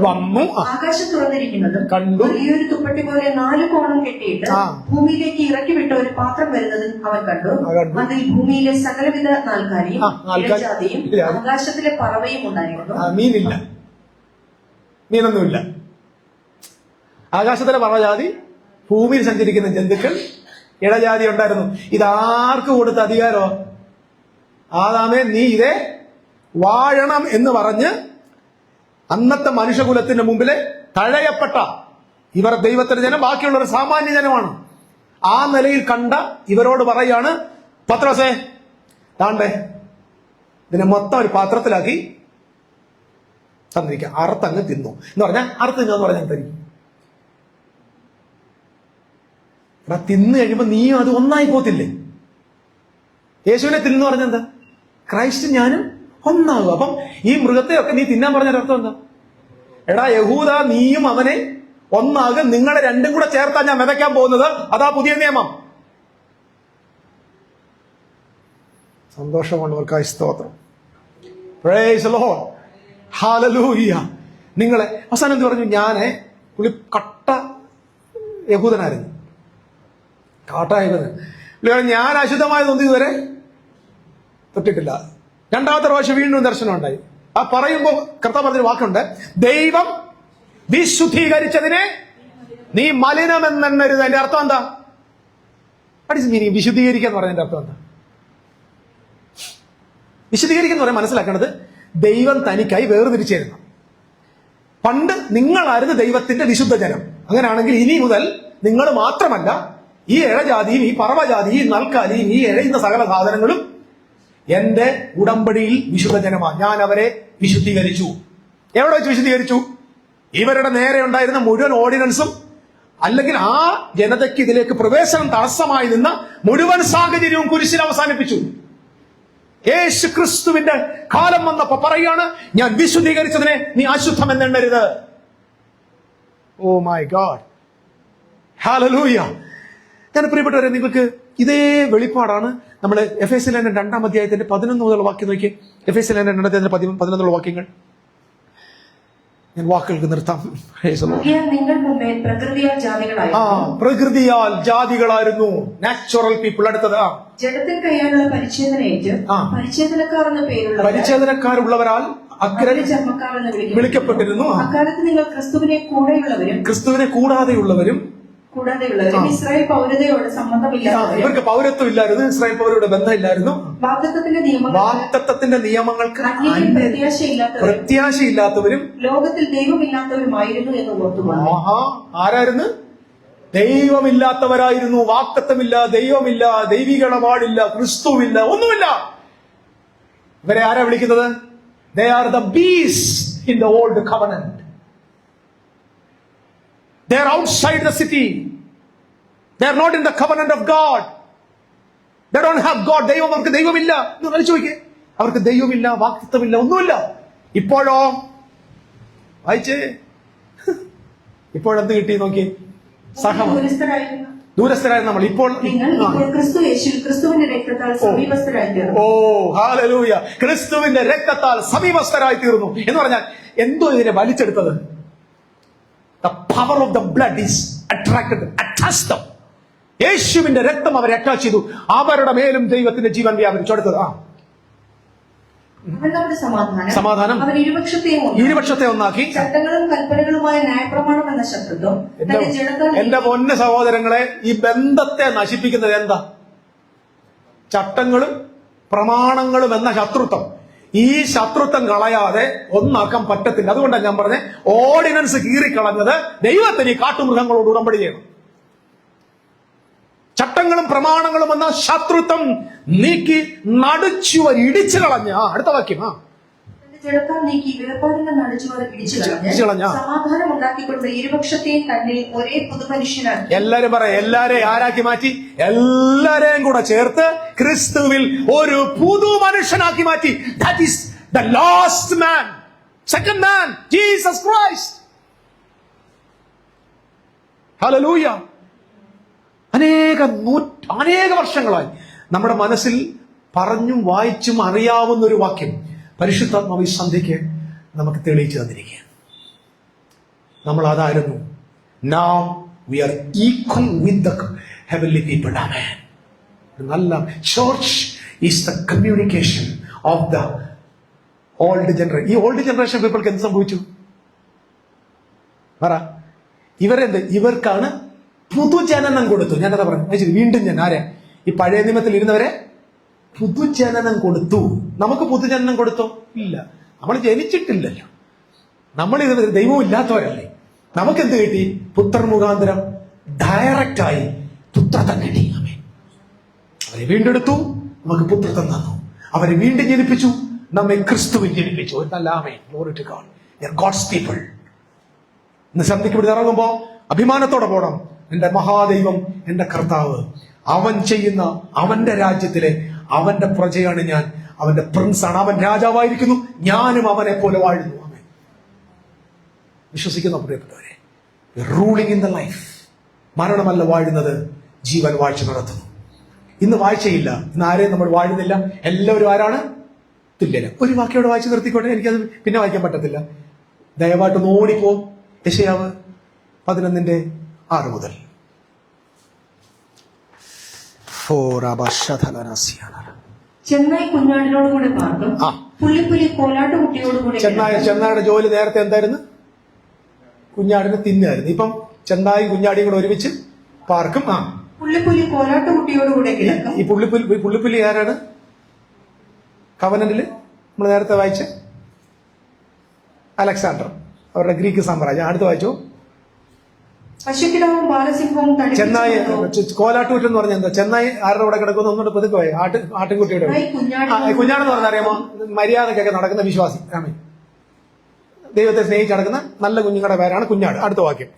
വന്നു. ആകാശം തുറന്നിരിക്കുന്നതും കണ്ടു. വലിയൊരു തുപ്പട്ടി പോലെ 4 കോണം കെട്ടിയിട്ട് ഭൂമിയിലേക്ക് ഇറക്കി വിട്ട ഒരു പാത്രം വരുന്നതും അവൻ കണ്ടു. അതിൽ ഭൂമിയിലെ സകലവിധ നാൽക്കാലിയും ഇഴജാതിയും ആകാശത്തിലെ പറവയും ഉണ്ടായിരുന്നു. മീനില്ല, മീനൊന്നുമില്ല. ആകാശത്തിലെ പറവജാതി, ഭൂമിയിൽ സഞ്ചരിക്കുന്ന ജന്തുക്കൾ, ഇടജാതി ഉണ്ടായിരുന്നു. ഇതാർക്ക് കൊടുത്ത അധികാരോ? ആദാമേ, നീ ഇതേ വാഴണം എന്ന് പറഞ്ഞ് അന്നത്തെ മനുഷ്യകുലത്തിന്റെ മുമ്പില് തഴയപ്പെട്ട ഇവർ ദൈവത്തിന്റെ ജനം, ബാക്കിയുള്ളവർ സാമാന്യ ജനമാണ്. ആ നിലയിൽ കണ്ട ഇവരോട് പറയാണ്, പത്രോസേ താണ്ടേ ഇതിനെ മൊത്തം ഒരു പാത്രത്തിലാക്കി തന്നിരിക്കുക, അറുത്തങ്ങ് തിന്നു എന്ന് പറഞ്ഞാൽ, അറുത്ത് തിന്നു എന്ന് പറഞ്ഞാൽ തരും. എടാ, തിന്നു കഴിയുമ്പോ നീയും അത് ഒന്നായി പോത്തില്ലേ? യേശുവിനെ തിന്നു പറഞ്ഞെന്താ? ക്രൈസ്റ്റ് ഞാനും ഒന്നാകും. അപ്പം ഈ മൃഗത്തെയൊക്കെ നീ തിന്നാൻ പറഞ്ഞ അർത്ഥം എന്താ? എടാ യഹൂദ, നീയും അവനെ ഒന്നാകും, നിങ്ങളെ രണ്ടും കൂടെ ചേർത്താ ഞാൻ വിതയ്ക്കാൻ പോകുന്നത്. അതാ പുതിയ നിയമം. സന്തോഷമുള്ളവർക്കായി സ്തോത്രം. Praise the Lord. ഹല്ലേലൂയ. നിങ്ങളെ അവസാനം എന്ത് പറഞ്ഞു? പുള്ളി കട്ട യഹൂദനായിരുന്നു, കാട്ടായവന്. ഞാൻ അശുദ്ധമായതൊന്നും ഇതുവരെ തൊട്ടിട്ടില്ല. 2ാമത്തെ പ്രാവശ്യം വീണ്ടും ദർശനം ഉണ്ടായി. ആ പറയുമ്പോ കർത്താവ് പറഞ്ഞൊരു വാക്കുണ്ട്, ദൈവം വിശുദ്ധീകരിച്ചതിനെ നീ മലിനമെന്നെണ്ണരുത്. അതിന്റെ അർത്ഥം എന്താ? മീനിങ് വിശുദ്ധീകരിക്കുക എന്ന് പറഞ്ഞതിന്റെ അർത്ഥം എന്താ? വിശുദ്ധീകരിക്കുക എന്ന് പറയാൻ മനസ്സിലാക്കേണ്ടത്, ദൈവം തനിക്കായി വേർതിരിച്ചിരുന്നു. പണ്ട് നിങ്ങളായിരുന്നു ദൈവത്തിന്റെ വിശുദ്ധ ജനം. അങ്ങനെയാണെങ്കിൽ ഇനി മുതൽ നിങ്ങൾ മാത്രമല്ല, ഈ ഇഴജാതിയും ഈ പറവജാതിയും നൽക്കാലിയും ഈ ഇഴയുന്ന സകല സാധനങ്ങളും എന്റെ ഉടമ്പടിയിൽ വിശുദ്ധ ജനമാണ്. ഞാൻ അവരെ വിശുദ്ധീകരിച്ചു. എവിടെ വെച്ച് വിശുദ്ധീകരിച്ചു? ഇവരുടെ നേരെ ഉണ്ടായിരുന്ന മുഴുവൻ ഓർഡിനൻസും, അല്ലെങ്കിൽ ആ ജനതയ്ക്ക് ഇതിലേക്ക് പ്രവേശനം തടസ്സമായി നിന്ന മുഴുവൻ സാഹചര്യവും കുരിശിൽ അവസാനിപ്പിച്ചു. യേശു ക്രിസ്തുവിന്റെ കാലം വന്നപ്പോ പറയാണ്, ഞാൻ വിശുദ്ധീകരിച്ചതിനെ നീ അശുദ്ധമെന്നെണ്ണരുത്. Oh my God, hallelujah. ഞാൻ പ്രിയപ്പെട്ടവരെ, നിങ്ങൾക്ക് ഇതേ വെളിപ്പാടാണ് നമ്മൾ എഫേസ്യർ 2-ാം അധ്യായത്തിന്റെ 11 മുതൽ വാക്യം നോക്കി. എഫേസ്യർ 2-ാം അധ്യായത്തിന്റെ 11 വാക്യങ്ങൾ. ഞാൻ വാക്കുകൾക്ക് നിർത്താം. Praise the Lord. ആകയാൽ നിങ്ങൾ മുമ്പേ പ്രകൃതിയാൽ ജാതികളായിരുന്നു. പ്രകൃതിയാൽ ജാതികളായിരുന്നു, നാച്ചുറൽ പീപ്പിൾ. അടുത്തത് ജഡത്തിൽ കഴിയാനുള്ള പരിച്ഛേദനയേറ്റ് പരിച്ഛേദനക്കാർ എന്ന പേരുള്ള പരിച്ഛേദനക്കാരുള്ളവരാൽ അഗ്രഹ ചർമ്മക്കാർ എന്ന് വിളിക്കപ്പെട്ടിരുന്നു. അക്കാലത്ത് നിങ്ങൾ ക്രിസ്തുവിനെ കൂടാതെയുള്ളവരും ഇസ്രായേൽ പൗരതയോട് സംബന്ധമില്ലാത്തവരും, ഇവർക്ക് പൗരത്വം ഇല്ലായിരുന്നു, ഇസ്രായേൽ പൗരയുടെ ബന്ധമില്ലായിരുന്നു, വാഗ്ദത്തത്തിന്റെ നിയമങ്ങൾക്ക് പ്രത്യാശയില്ലാത്തവരും ലോകത്തിൽ ദൈവമില്ലാത്തവരുമായിരുന്നു എന്ന് ഓർത്തുകൊള്ളു. ആരായിരുന്നു? ദൈവമില്ലാത്തവരായിരുന്നു. വാഗ്ദത്തമില്ല, ദൈവമില്ല, ദൈവിക പാടില്ല, ക്രിസ്തുവില്ല, ഒന്നുമില്ല. ഇവരെ ആരാ വിളിക്കുന്നത്? They are the beasts in the old covenant. They are outside the city. They are not in the covenant of God. They don't have God. അവർക്ക് ദൈവമില്ല എന്ന് വലിച്ചു നോക്കിയേ. അവർക്ക് ദൈവമില്ല, വാഗ്ദത്തമില്ല, ഒന്നുമില്ല. ഇപ്പോഴോ വായിച്ചേ, ഇപ്പോഴെന്ത് കിട്ടി നോക്കി? ദൂരസ്ഥരായ നമ്മൾ ഇപ്പോൾ ക്രിസ്തുവിന്റെ രക്തത്താൽ ക്രിസ്തുവിന്റെ രക്തത്താൽ സമീപസ്ഥരായി തീർന്നു എന്ന് പറഞ്ഞാൽ എന്തോ ഇതിനെ വലിച്ചെടുത്തത്? The power of the blood is attracted, attached them. യേശുവിന്റെ രക്തം അവരെ അറ്റാച്ച് ചെയ്തു. അവരുടെ മേലും ദൈവത്തിന്റെ ജീവൻ വ്യാപരിച്ചു. അടുത്തത് സമാധാനം ഇരുപക്ഷത്തെ ഒന്നാക്കി. ചട്ടങ്ങളും കൽപ്പനകളുമായ ന്യായപ്രമാണം എന്ന ശത്രുത്വം. എന്റെ പൊന്ന സഹോദരങ്ങളെ, ഈ ബന്ധത്തെ നശിപ്പിക്കുന്നത് എന്താ? ചട്ടങ്ങളും പ്രമാണങ്ങളും എന്ന ശത്രുത്വം. ഈ ശത്രുത്വം കളയാതെ ഒന്നാക്കാൻ പറ്റത്തില്ല. അതുകൊണ്ടാണ് ഞാൻ പറഞ്ഞത്, ഓർഡിനൻസ് കീറിക്കളഞ്ഞത് ദൈവത്തിന് ഈ കാട്ടുമൃഗങ്ങളോട് ഉടമ്പടി ചെയ്യണം. ചട്ടങ്ങളും പ്രമാണങ്ങളും എന്ന ശത്രുത്വം നീക്കി നടുച്ചുവർ ഇടിച്ചു കളഞ്ഞ. അടുത്ത വാക്യം ജഡത്താൽ നീക്കി വേർപാടിന്റെ നടുച്ചുവർ ഇടിച്ചു കളഞ്ഞ സമാധാനം ഉണ്ടാക്കിക്കൊണ്ട് ഇരുപക്ഷത്തെയും തന്നെ ഒരേ പുതുമനുഷ്യനാക്കി. എല്ലാരും പറയാം, എല്ലാരെയും ആരാക്കി മാറ്റി? എല്ലാരെയും കൂടെ ചേർത്ത് ക്രിസ്തുവിൽ ഒരു പുതു മനുഷ്യനാക്കി മാറ്റി. That is the last man, second man, Jesus Christ. Hallelujah. അനേക വർഷങ്ങളായി നമ്മുടെ മനസ്സിൽ പറഞ്ഞും വായിച്ചും അറിയാവുന്ന ഒരു വാക്യം പരിശുദ്ധാത്മാവ് ഈ സന്ധ്യയ്ക്ക് നമുക്ക് തെളിയിച്ചു തന്നിരിക്കുക. നമ്മൾ അതായിരുന്നു. Now we are equal with the heavenly people. Amen. നല്ല church is the communication of the old generation. ഈ ഓൾഡ് ജനറേഷൻ പീപ്പിൾക്ക് എന്ത് സംഭവിച്ചു? പറ. ഇവർക്കാണ് പുതുജനനം കൊടുത്തു. ഞാനതാ പറഞ്ഞു. വീണ്ടും ഞാൻ ആരെ? ഈ പഴയ നിയമത്തിൽ ഇരുന്നവരെ പുതുജനനം കൊടുത്തു. നമുക്ക് പുതുജനനം കൊടുത്തോ? ഇല്ല. നമ്മൾ ജനിച്ചിട്ടില്ലല്ലോ. നമ്മൾ ദൈവം ഇല്ലാത്തവരല്ലേ. നമുക്കെന്ത് കിട്ടി? പുത്രൻ മുഖാന്തരം ഡയറക്റ്റായി പുത്രത്വം കിട്ടി. അവരെ വീണ്ടെടുത്തു, നമുക്ക് പുത്രത്വം തന്നു. അവരെ വീണ്ടും ജനിപ്പിച്ചു, നമ്മെ ക്രിസ്തുവിൽ ജനിപ്പിച്ചു. ഒരു നല്ല ആമേൻ. Glory to God. We are God's people. ഇന്ന് സന്ധ്യയ്ക്ക് ഇവിടെ ഇറങ്ങുമ്പോ അഭിമാനത്തോടെ പോണം. എന്റെ മഹാദൈവം, എന്റെ കർത്താവ്, അവൻ ചെയ്യുന്ന അവന്റെ രാജ്യത്തിലെ അവന്റെ പ്രജയാണ് ഞാൻ. അവന്റെ പ്രിൻസാണ്. അവൻ രാജാവായിരിക്കുന്നു, ഞാനും അവനെ പോലെ വാഴുന്നു. അവൻ വിശ്വസിക്കുന്ന പ്രിയപ്പെട്ടവരെ, റൂളിംഗ് ഇൻ ദ ലൈഫ്. മരണമല്ല വാഴുന്നത്, ജീവൻ വാഴ്ച നടത്തുന്നു. ഇന്ന് വാഴ്ചയില്ല. ഇന്ന് ആരെയും നമ്മൾ വാഴുന്നില്ല. എല്ലാവരും ആരാണ്? തുല്യന്. ഒരു വാക്യോടെ വായിച്ച് നിർത്തിക്കോട്ടെ. എനിക്കത് പിന്നെ വായിക്കാൻ പറ്റത്തില്ല. ദയവായിട്ട് ഓടിപ്പോ. യെശയ്യാവ് 11:6 മുതൽ. ചെന്നായി കുഞ്ഞാടിനോടുകൂടെ പാർക്കും, പുള്ളിപ്പുലി കോലാട്ടുകുട്ടിയോടുകൂടെ. ചെന്നായുടെ ജോലി നേരത്തെ എന്തായിരുന്നു? കുഞ്ഞാടിനെ തിന്നായിരുന്നു. ഇപ്പം ചെന്നായും കുഞ്ഞാടിയും കൂടെ ഒരുമിച്ച് പാർക്കും. പുള്ളിപ്പുലി കോലാട്ടുകുട്ടിയോടുകൂടെ കിടക്കും. ഈ പുള്ളിപ്പുലി ആരാണ്? കവനന്റില് നമ്മൾ നേരത്തെ വായിച്ച അലക്സാണ്ടർ, അവരുടെ ഗ്രീക്ക് സാമ്രാജ്യം. അടുത്ത് വായിച്ചു. പശുക്കിടാവും ബാലസിംഹവും ചെന്നായി കോലാട്ടൂറ്റ് എന്ന് പറഞ്ഞാൽ എന്താ? ചെന്നായി ആരുടെ കൂടെ കിടക്കുന്നു? ഒന്നുകൂടെ പതുക്കെ പോയി. ആട്ടിൻകുട്ടിയുടെ കുഞ്ഞാടെന്ന് പറഞ്ഞാൽ അറിയാമോ? മര്യാദക്കൊക്കെ നടക്കുന്ന വിശ്വാസി. ദൈവത്തെ സ്നേഹിച്ച് നടക്കുന്ന നല്ല കുഞ്ഞുങ്ങളുടെ പേരാണ് കുഞ്ഞാട്. അടുത്ത വാക്യം.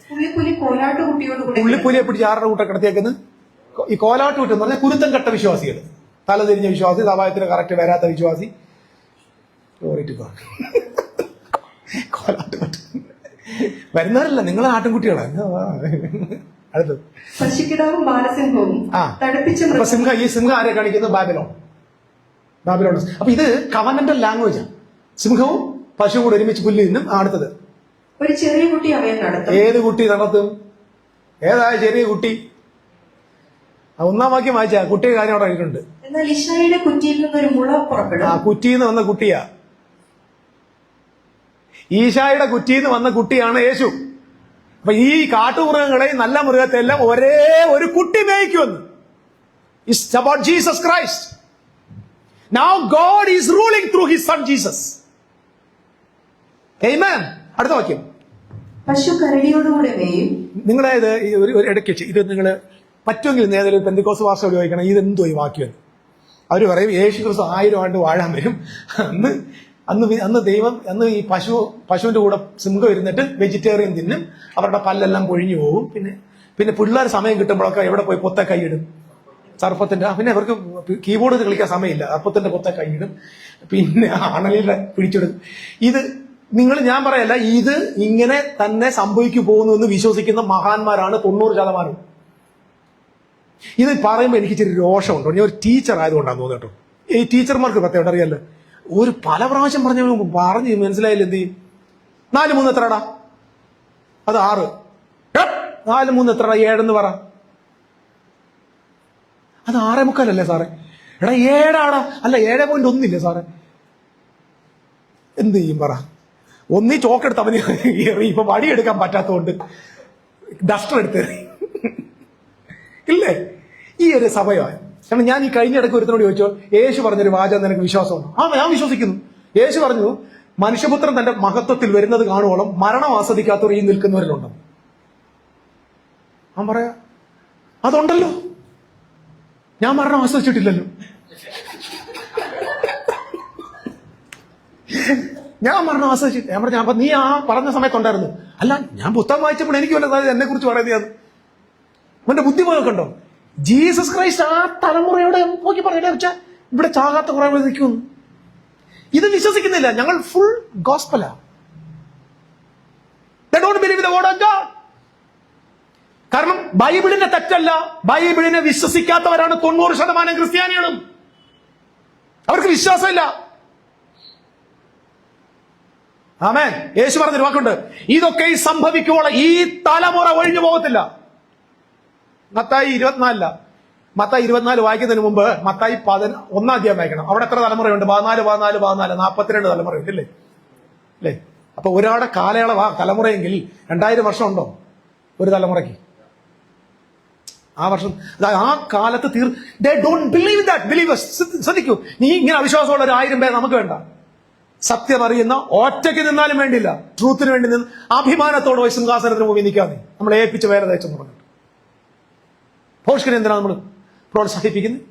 പുള്ളിപ്പുലിയെ പിടിച്ച് ആരുടെ കൂട്ട കിടത്തിയേക്കുന്നത്? ഈ കോലാട്ടൂറ്റ് എന്ന് പറഞ്ഞാൽ കുരുത്തം കെട്ട വിശ്വാസികൾ, തലതിരിഞ്ഞ വിശ്വാസി, സഭായത്തിന് കറക്റ്റ് വരാത്ത വിശ്വാസി. കോലാട്ടൂറ്റ് വരുന്നവരല്ല, നിങ്ങൾ ആട്ടിൻകുട്ടികളാണ്. അടുത്തത് പശുക്കിടാവും ബാലസിംഹവും. ഈ സിംഹം ആരെ കാണിക്കുന്നത്? ബാബിലോൺ. അപ്പൊ ഇത് കവനന്റൽ ലാംഗ്വേജാണ്. സിംഹവും പശുവും കൂടെ ഒരുമിച്ച് പുല്ല് തിന്നും. അടുത്തത് ഒരു ചെറിയ കുട്ടി അവയെ നടത്തും. ഏത് കുട്ടി നടത്തും? ഏതായ ചെറിയ കുട്ടി? ഒന്നാം വാക്യം വായിച്ചാ കുട്ടിയുടെ കാര്യം അവിടെ ആയിട്ടുണ്ട്. എന്നാൽ ഇശ്രായേലിന്റെ കുറ്റിയിൽ നിന്നൊരു മുള പുറപ്പെടും. ആ കുറ്റിന്ന് വന്ന കുട്ടിയാ, ഈശായുടെ കുറ്റിന്ന് വന്ന കുട്ടിയാണ് യേശു. അപ്പൊ ഈ കാട്ടുമൃഗങ്ങളെ, നല്ല മൃഗത്തെ എല്ലാം ഒരേ ഒരു കുട്ടി മേയ്ക്കുമെന്ന്. It's about Jesus Christ. Now God is ruling through his son Jesus. Amen. അടുത്ത വാക്യം. പശു കരടിയോടുകൂടെ മേയും. നിങ്ങളെ ഇത് ഒരു ഇടയ്ക്ക് വെച്ച് ഇത് നിങ്ങൾ പറ്റുമെങ്കിൽ ഏതെങ്കിലും പെന്തിക്കോസ് ഭാഷ ഉപയോഗിക്കണം. ഇതെന്തോ ഈ വാക്യം? അവർ പറയും യേശു ക്രിസ്തു 1000 ആണ്ട് വാഴാൻ വരും. അന്ന് ദൈവം ഈ പശുവിന്റെ കൂടെ സിംഹം ഇരുന്നിട്ട് വെജിറ്റേറിയൻ തിന്നും, അവരുടെ പല്ലെല്ലാം പൊഴിഞ്ഞു പോകും. പിന്നെ പിള്ളേർ സമയം കിട്ടുമ്പോഴൊക്കെ എവിടെ പോയി പൊത്ത കൈയിടും, സർപ്പത്തിന്റെ. പിന്നെ അവർക്ക് കീബോർഡ് കളിക്കാൻ സമയമില്ല, സർപ്പത്തിന്റെ പൊത്ത കൈയിടും, പിന്നെ അണലിയുടെ പിടിച്ചെടുക്കും. ഇത് ഞാൻ പറയല്ല, ഇത് ഇങ്ങനെ തന്നെ സംഭവിക്കു പോകുന്നു എന്ന് വിശ്വസിക്കുന്ന മഹാന്മാരാണ് 90%. ഇത് പറയുമ്പോൾ എനിക്ക് ഇച്ചിരി രോഷമുണ്ടോ. ഞാൻ ഒരു ടീച്ചർ ആയതുകൊണ്ടാണ് തോന്നുന്നു കേട്ടോ. ഈ ടീച്ചർമാർക്ക് പ്രത്യേകം അറിയാലോ, പല പ്രാവശ്യം പറഞ്ഞ് മനസ്സിലായില്ല. എന്ത് ചെയ്യും? 4 3 എത്രടാ? അത് 6. 4 3 എത്രടാ? 7 എന്ന് പറ. അത് 6:45 സാറേ. എടാ 7 അല്ല 7.1 സാറേ. എന്ത് ചെയ്യും പറ? ഒന്നീ ചോക്കെടുത്ത് അവന് എറി. ഇപ്പൊ വടിയെടുക്കാൻ പറ്റാത്തതുകൊണ്ട് ഡസ്റ്റർ എടുത്ത് ഇല്ലേ? ഈ ഒരു സമയമാണ്. കാരണം ഞാൻ ഈ കഴിഞ്ഞ ഇടയ്ക്ക് ഒരുത്തനോട് ചോദിച്ചോ, യേശു പറഞ്ഞൊരു വാചകം നിനക്ക് വിശ്വാസമുണ്ടോ? ഞാൻ വിശ്വസിക്കുന്നു. യേശു പറഞ്ഞു, മനുഷ്യപുത്രൻ തന്റെ മഹത്വത്തിൽ വരുന്നത് കാണുവോളം മരണം ആസ്വദിക്കാത്തവർ ഈ നിൽക്കുന്നവരിലുണ്ടോ? ഞാൻ പറയാ അതുണ്ടല്ലോ. ഞാൻ മരണം ആസ്വദിച്ചിട്ടില്ലല്ലോ. ഞാൻ മരണം ആസ്വദിച്ചിട്ട് ഞാൻ പറഞ്ഞു, അപ്പൊ നീ ആ പറഞ്ഞ സമയത്തുണ്ടായിരുന്നു. അല്ല, ഞാൻ പുസ്തകം വായിച്ചപ്പോൾ എനിക്ക് വല്ല എന്നെ കുറിച്ച് പറയുന്നത് അവന്റെ ബുദ്ധി പോയൊക്കെണ്ടോ? ജീസസ് ക്രൈസ്റ്റ് ആ തലമുറയോടെ നോക്കി പറഞ്ഞിട്ട് വെച്ചാൽ ഇവിടെ ചാകാത്ത കുറെ നിൽക്കുന്നു. ഇത് വിശ്വസിക്കുന്നില്ല. ഞങ്ങൾ full ഗോസ്പലാ. They don't believe in the word of God. കാരണം ബൈബിളിന്റെ തെറ്റല്ല, ബൈബിളിനെ വിശ്വസിക്കാത്തവരാണ് 90% ക്രിസ്ത്യാനികളും. അവർക്ക് വിശ്വാസമില്ല. ആമേൻ. യേശു പറഞ്ഞൊരു വാക്കുണ്ട്, ഇതൊക്കെ സംഭവിക്കുവോളം ഈ തലമുറ ഒഴിഞ്ഞു പോകത്തില്ല. മത്തായി 24 മത്തായി 24 വായിക്കുന്നതിന് മുമ്പ് മത്തായി 1 അധ്യായം വായിക്കണം. അവിടെ എത്ര തലമുറയുണ്ട്? 42 തലമുറയുണ്ട് അല്ലേ? അപ്പൊ ഒരാളുടെ കാലയളവാ തലമുറയെങ്കിൽ 2000 വർഷം ഉണ്ടോ ഒരു തലമുറയ്ക്ക്? ആ വർഷം ആ കാലത്ത് they don't believe that. believers ശ്രദ്ധിക്കൂ, നീ ഇങ്ങനെ അവിശ്വാസമുള്ള 1000 പേർ നമുക്ക് വേണ്ട. സത്യം അറിയുന്ന ഒറ്റയ്ക്ക് നിന്നാലും വേണ്ടില്ല, ട്രൂത്തിന് വേണ്ടി നിന്ന് അഭിമാനത്തോടെ പോയി സിംഹാസനത്തിന് മുമ്പിൽ നിൽക്കാതെ നമ്മൾ ഏൽപ്പിച്ച വേല തയ്ച്ചെന്ന് പറഞ്ഞു. ഭോഷ്കനെ എന്തിനാണ് നമ്മൾ പ്രോത്സാഹിപ്പിക്കുന്നത്?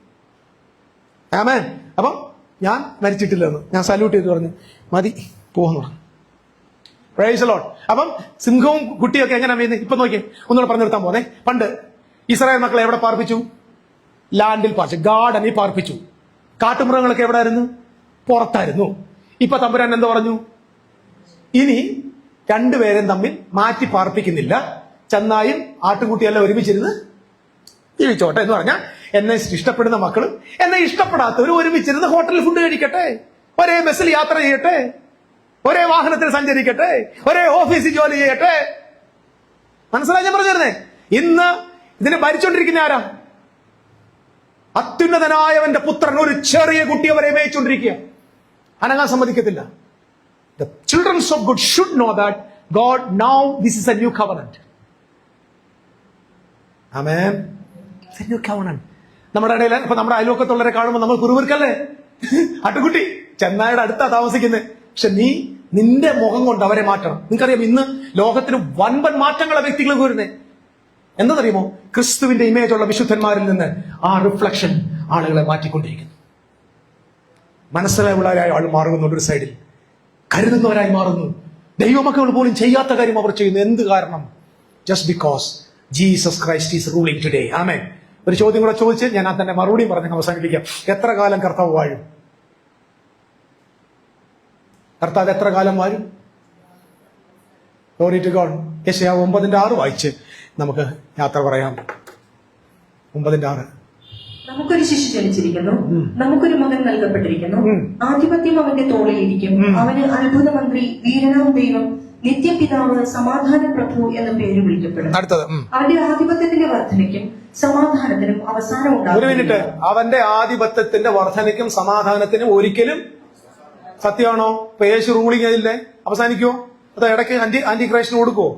ആമേൻ. അപ്പം ഞാൻ മരിച്ചിട്ടില്ലെന്ന് ഞാൻ സല്യൂട്ട് ചെയ്ത് പറഞ്ഞു, മതി പോകുന്നു പറഞ്ഞു. Praise the Lord. അപ്പം സിംഹവും കുട്ടിയൊക്കെ എങ്ങനെ വരുന്നത് ഇപ്പൊ നോക്കിയേ. ഒന്നുകൂടെ പറഞ്ഞു നിർത്താൻ പോന്നെ. പണ്ട് ഇസ്രായേൽ മക്കളെ എവിടെ പാർപ്പിച്ചു? ലാൻഡിൽ പാർപ്പിച്ചു, ഗാർഡനിൽ പാർപ്പിച്ചു. കാട്ടുമൃഗങ്ങളൊക്കെ എവിടെ ആയിരുന്നു? പുറത്തായിരുന്നു. ഇപ്പൊ തമ്പുരാൻ എന്താ പറഞ്ഞു? ഇനി രണ്ടുപേരും തമ്മിൽ മാറ്റി പാർപ്പിക്കുന്നില്ല, ചെന്നായും ആട്ടുകുട്ടിയെല്ലാം ഒരുമിച്ചിരുന്ന് ജീവിച്ചോട്ടെ എന്ന് പറഞ്ഞാൽ എന്നെ ഇഷ്ടപ്പെടുന്ന മക്കളും എന്നെ ഇഷ്ടപ്പെടാത്തവരും ഒരുമിച്ചിരുന്ന് ഹോട്ടലിൽ ഫുഡ് കഴിക്കട്ടെ, ഒരേ ബസ്സിൽ യാത്ര ചെയ്യട്ടെ, ഒരേ വാഹനത്തിൽ സഞ്ചരിക്കട്ടെ, ഒരേ ഓഫീസിൽ ജോലി ചെയ്യട്ടെ. മനസ്സിലായി ഞാൻ പറഞ്ഞിരുന്നേ? ഇന്ന് ഇതിനെ ഭരിച്ചോണ്ടിരിക്കുന്ന ആരാ? അത്യുന്നതനായവന്റെ പുത്രൻ ഒരു ചെറിയ കുട്ടിയെ വരെ മേയിച്ചോണ്ടിരിക്കുക. അനങ്ങാൻ സമ്മതിക്കത്തില്ല. The children of God should know that God now this is a new covenant. Amen. It's a new covenant. നമ്മുടെ ഇടയിൽ ഇപ്പൊ നമ്മുടെ അയൽവക്കത്തുള്ളവരെ കാണുമ്പോൾ നമ്മൾ കുറുകുറുക്കല്ലേ? അട്ടുകുട്ടി ചെന്നായുടെ അടുത്താ താമസിക്കുന്നത്. പക്ഷെ നിന്റെ മുഖം കൊണ്ട് അവരെ മാറ്റണം. നിങ്ങൾക്കറിയാം, ഇന്ന് ലോകത്തിന് വൻപൻ മാറ്റങ്ങളെ വ്യക്തികൾ വരുന്നേ. എന്താണെന്നറിയുമോ? ക്രിസ്തുവിന്റെ ഇമേജ് ഉള്ള വിശുദ്ധന്മാരിൽ നിന്ന് ആ റിഫ്ലക്ഷൻ ആളുകളെ മാറ്റിക്കൊണ്ടിരിക്കുന്നു. മനസ്സിലായുള്ളവരായി ആൾ മാറുന്നു, ഒരു സൈഡിൽ കരുതുന്നവരായി മാറുന്നു. ദൈവമക്കൾ പോലും ചെയ്യാത്ത കാര്യം അവർ ചെയ്യുന്നു. എന്ത് കാരണം? Just because Jesus Christ is ruling today. Amen. ഒരു ചോദ്യം കൂടെ ചോദിച്ച് ഞാൻ തന്നെ മറുപടിയും പറഞ്ഞ് അവസാനിപ്പിക്കാം. എത്ര കാലം കർത്താവ് വാഴും? കർത്താവ് എത്ര കാലം വാഴും? Glory to God. യെശയ്യാ 9:6 വായിച്ച് നമുക്ക് യാത്ര പറയാം. 9:6. നമുക്കൊരു ശിശു ജനിച്ചിരിക്കുന്നു, നമുക്കൊരു മകൻ നൽകപ്പെട്ടിരിക്കുന്നു, ആധിപത്യം അവന്റെ തോളിലിരിക്കും. അവന് അത്ഭുത മന്ത്രി, വീരനാം ദൈവം, നിത്യപിതാവ് സമാധാന പ്രഭു എന്ന പേര് വിളിക്കപ്പെടും. അടുത്തത് അവന്റെ ആധിപത്യത്തിന്റെ വർധനയ്ക്കും സമാധാനത്തിനും അവസാനം ഒരു മിനിറ്റ്. അവന്റെ ആധിപത്യത്തിന്റെ വർധനയ്ക്കും സമാധാനത്തിനും ഒരിക്കലും, സത്യമാണോ? ഇപ്പൊ യേശു റൂളിങ് അതില്ലേ അവസാനിക്കുമോ? അതോ ഇടയ്ക്ക് ആന്റി ക്രൈസ്റ്റിന് കൊടുക്കുവോ?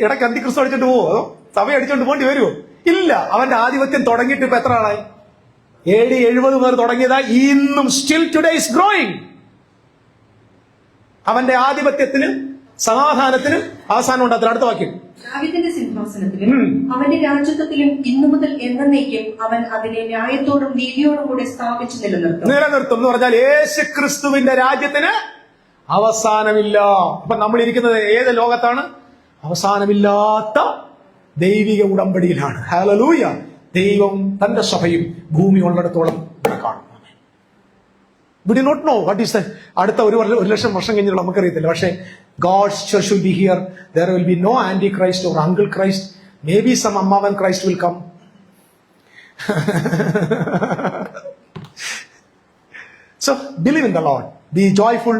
ഇടയ്ക്ക് അന്തിക്രിസ്തു അടിച്ചോണ്ട് പോവോ? അതോ സഭ അടിച്ചോണ്ട് പോകേണ്ടി വരുമോ? ഇല്ല. അവന്റെ ആധിപത്യം തുടങ്ങിയിട്ട് ഇപ്പൊ എത്ര ആളായി? 70 മുതൽ തുടങ്ങിയതാ, ഇന്നും സ്റ്റിൽ ടുഡേ ഇസ് ഗ്രോയിങ്. അവന്റെ ആധിപത്യത്തിന് സമാധാനത്തിന് അവസാനം ഉണ്ട്. അതിൽ അടുത്ത വാക്യം, ദാവീദിന്റെ സിംഹാസനത്തിലും അവന്റെ രാജ്യത്വത്തിലും ഇന്നു മുതൽ എന്നേക്കും അവൻ അതിനെ ന്യായത്തോടും നീതിയോടും കൂടെ സ്ഥാപിച്ചു നിലനിർത്തും എന്ന് പറഞ്ഞാൽ യേശുക്രിസ്തുവിന്റെ രാജ്യത്തിന് അവസാനമില്ല. അപ്പൊ നമ്മൾ ഇരിക്കുന്നത് ഏത് ലോകത്താണ്? അവസാനമില്ലാത്ത ദൈവിക ഉടമ്പടിയിലാണ്. ഹല്ലേലൂയ. ദൈവം തന്റെ സഭയും ഭൂമി ഉള്ളിടത്തോളം കാണും. We do not know what is that. അടുത്ത 1,00,000 വർഷം കഴിഞ്ഞുള്ള നമുക്കറിയത്തില്ല. പക്ഷേ God's church will be here. There will be no antichrist or uncle Christ. Maybe some Ammavan Christ will come. So believe in the Lord. Be joyful.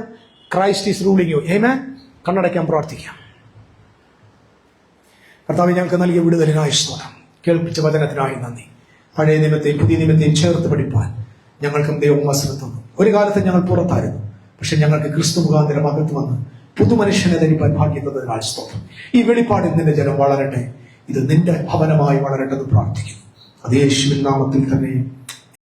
Christ is ruling you. Amen. കണ്ണടയ്ക്കാൻ പ്രാർത്ഥിക്കാം. കർത്താവേ, ഞങ്ങൾക്ക് നൽകിയ വിടുതലിനായി സ്തോത്രം. കേൾപ്പിച്ച വചനത്തിനായി നന്ദി. പഴയ നിയമത്തെയും പുതിയ നിയമത്തെയും ചേർത്ത് പഠിപ്പാൻ ഞങ്ങൾക്കും ദൈവം അവസരം തന്നു. ഒരു കാലത്ത് ഞങ്ങൾ പുറത്തായിരുന്നു, പക്ഷെ ഞങ്ങൾക്ക് ക്രിസ്തു മുഖാന്തരം അകത്ത് വന്ന് പുതുമനുഷ്യനെ ധരിപ്പാൻ ഭാഗ്യം തന്നതിനാൽ സ്തോത്രം. ഈ വെളിപ്പാടിൽ നിന്റെ ജനം വളരട്ടെ. ഇത് നിന്റെ ഭവനമായി വളരട്ടെ എന്ന് പ്രാർത്ഥിക്കുന്നു. അത് യേശുവിൻ നാമത്തിൽ തന്നെ.